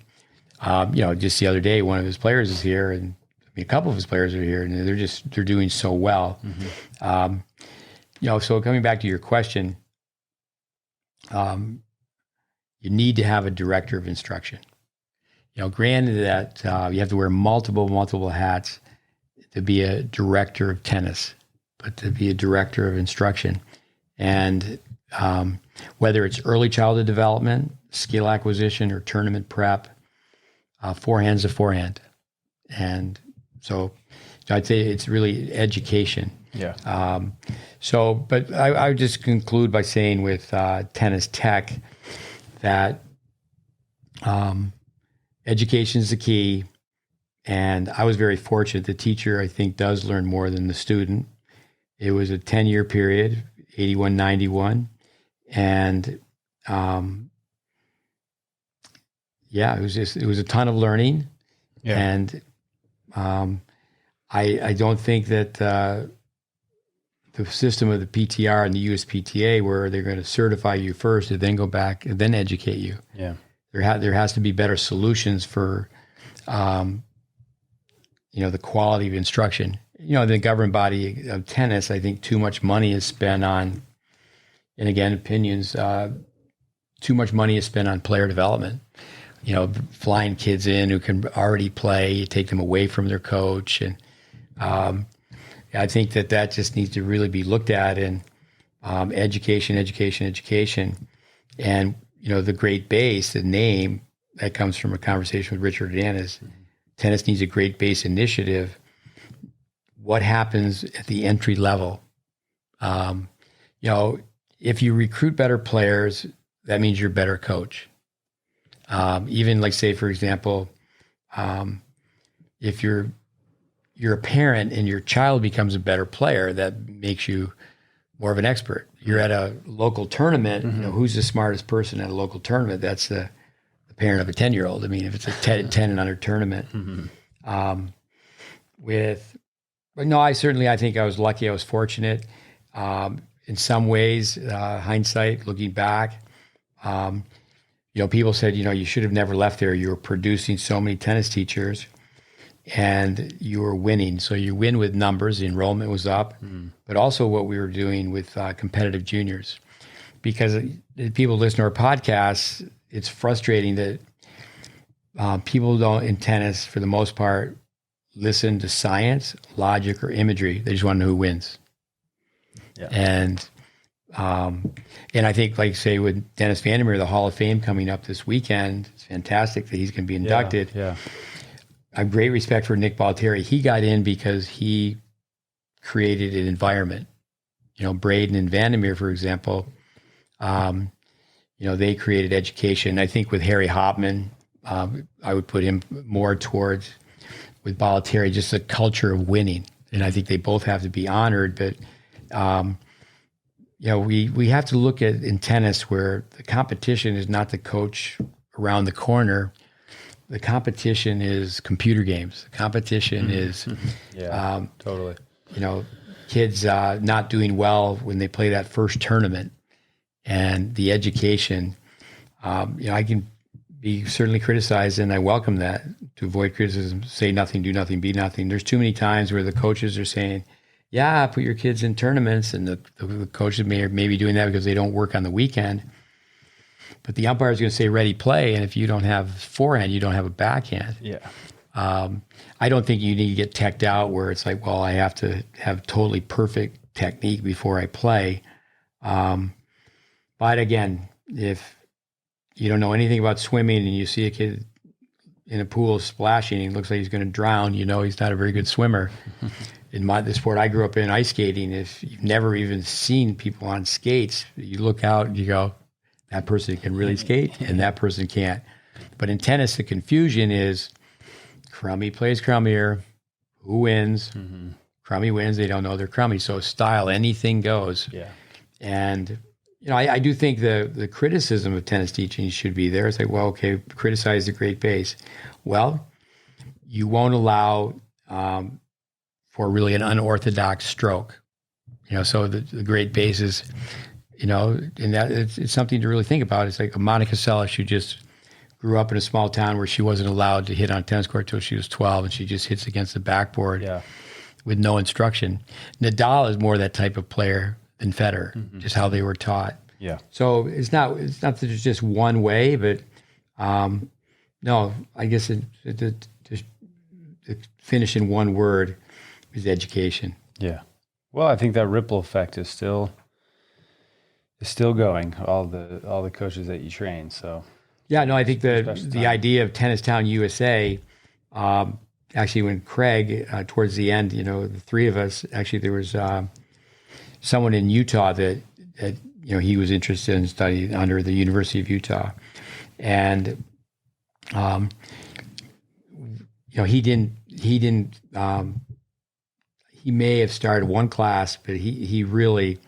just the other day, one of his players is here, and a couple of his players are here, and they're doing so well. So coming back to your question, you need to have a director of instruction. Granted that you have to wear multiple hats to be a director of tennis, but to be a director of instruction. And whether it's early childhood development, skill acquisition, or tournament prep, forehand's a forehand. And so I'd say it's really education. Yeah. But I would just conclude by saying with tennis tech that, Education is the key. And I was very fortunate. The teacher, I think, does learn more than the student. It was a 10-year period, 81, 91. And it was a ton of learning. Yeah. And I don't think that the system of the PTR and the USPTA, where they're going to certify you first and then go back and then educate you. Yeah. There has to be better solutions for, the quality of instruction. The governing body of tennis, I think too much money is spent on, and again, opinions, too much money is spent on player development. Flying kids in who can already play, you take them away from their coach. And I think that just needs to really be looked at in education. And, the GreatBase, the name that comes from a conversation with Richard and Dennis, tennis needs a GreatBase initiative. What happens at the entry level? If you recruit better players, that means you're a better coach. Even like, say, for example, if you're a parent and your child becomes a better player, that makes you more of an expert. You're at a local tournament, who's the smartest person at a local tournament? That's the parent of a 10-year-old. I mean, if it's a 10 and under tournament. I think I was lucky. I was fortunate. In some ways, hindsight, looking back, people said, you should have never left there. You were producing so many tennis teachers and you were winning. So you win with numbers, the enrollment was up, but also what we were doing with competitive juniors. Because people listen to our podcasts, it's frustrating that people don't, in tennis, for the most part, listen to science, logic, or imagery. They just want to know who wins. Yeah. And I think, like, say, with Dennis Van der Meer, the Hall of Fame coming up this weekend, it's fantastic that he's going to be inducted. Yeah. I have great respect for Nick Baltieri. He got in because he created an environment. Braden and Van der Meer, for example, they created education. I think with Harry Hopman, I would put him more towards, with Baltieri, just a culture of winning. And I think they both have to be honored. But, we have to look at, in tennis, where the competition is not the coach around the corner. The competition is computer games. The competition is, totally. Kids not doing well when they play that first tournament, and the education. I can be certainly criticized, and I welcome that. To avoid criticism, say nothing, do nothing, be nothing. There's too many times where the coaches are saying, "Yeah, put your kids in tournaments," and the coaches may be doing that because they don't work on the weekend. But the umpire is going to say ready, play, and if you don't have forehand, you don't have a backhand. Yeah. I don't think you need to get teched out where it's like, well, I have to have totally perfect technique before I play. But again, if you don't know anything about swimming and you see a kid in a pool splashing and he looks like he's going to drown, he's not a very good swimmer. In the sport I grew up in, ice skating, if you've never even seen people on skates, you look out and you go, that person can really skate and that person can't. But in tennis, the confusion is crummy plays crummier. Who wins? Crummy wins. They don't know they're crummy. So style, anything goes. Yeah. And, I do think the criticism of tennis teaching should be there. It's like, well, okay, criticize the GreatBase. Well, you won't allow for really an unorthodox stroke. So the GreatBase is, and that it's something to really think about. It's like a Monica Seles who just grew up in a small town where she wasn't allowed to hit on a tennis court till she was 12, and she just hits against the backboard with no instruction. Nadal is more that type of player than Federer, just how they were taught. Yeah. So it's not that there's just one way, but no, I guess to finish in one word is education. Yeah. Well, I think that ripple effect is still going. All the coaches that you train. So yeah, no, I think the idea of Tennis Town USA. Actually, when Craig towards the end, the three of us, actually there was someone in Utah that he was interested in studying under the University of Utah, and He may have started one class, but he really,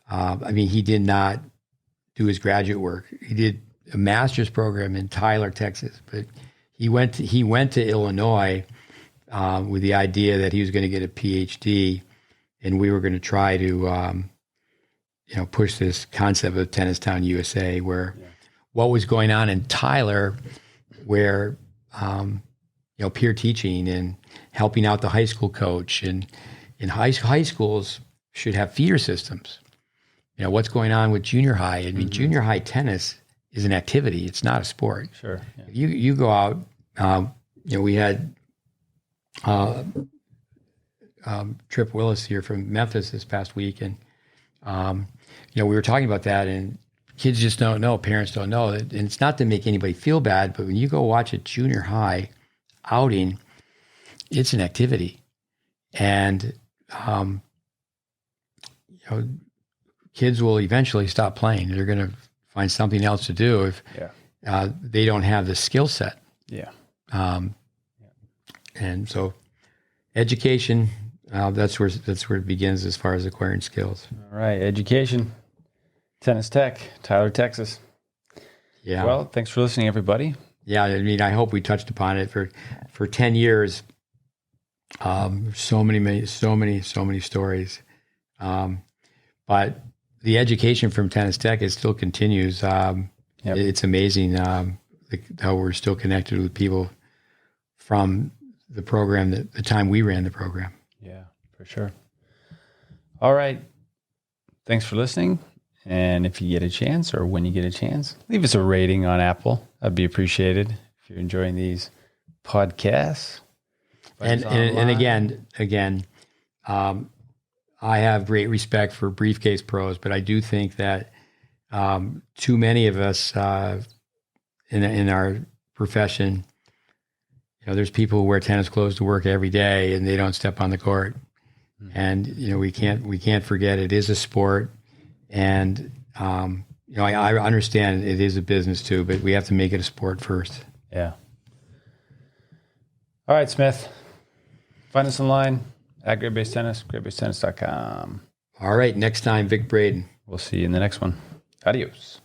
he did not do his graduate work. He did a master's program in Tyler, Texas, but he went to Illinois with the idea that he was going to get a PhD, and we were going to try to push this concept of Tennis Town USA, where what was going on in Tyler, where peer teaching and helping out the high school coach, and in high schools should have feeder systems. What's going on with junior high? I mean, junior high tennis is an activity. It's not a sport. Sure. Yeah. You go out. We had Trip Willis here from Memphis this past week, and we were talking about that, and kids just don't know. Parents don't know. And it's not to make anybody feel bad, but when you go watch a junior high outing, it's an activity, and kids will eventually stop playing. They're going to find something else to do if they don't have the skill set. Yeah. And so education, that's where it begins as far as acquiring skills. All right. Education, Tennis Tech, Tyler, Texas. Yeah. Well, thanks for listening, everybody. Yeah. I hope we touched upon it for 10 years. So many stories. But the education from Tennis Tech, it still continues. It's amazing how we're still connected with people from the program, the time we ran the program. Yeah, for sure. All right. Thanks for listening. And if you get a chance, or when you get a chance, leave us a rating on Apple. That'd be appreciated if you're enjoying these podcasts. And again, I have great respect for briefcase pros, but I do think that too many of us in our profession, there's people who wear tennis clothes to work every day and they don't step on the court. Mm-hmm. And we can't forget it is a sport, and I understand it is a business too, but we have to make it a sport first. Yeah. All right, Smith. Find us online at GreatBase Tennis, greatbasetennis.com. All right, next time, Vic Braden. We'll see you in the next one. Adios.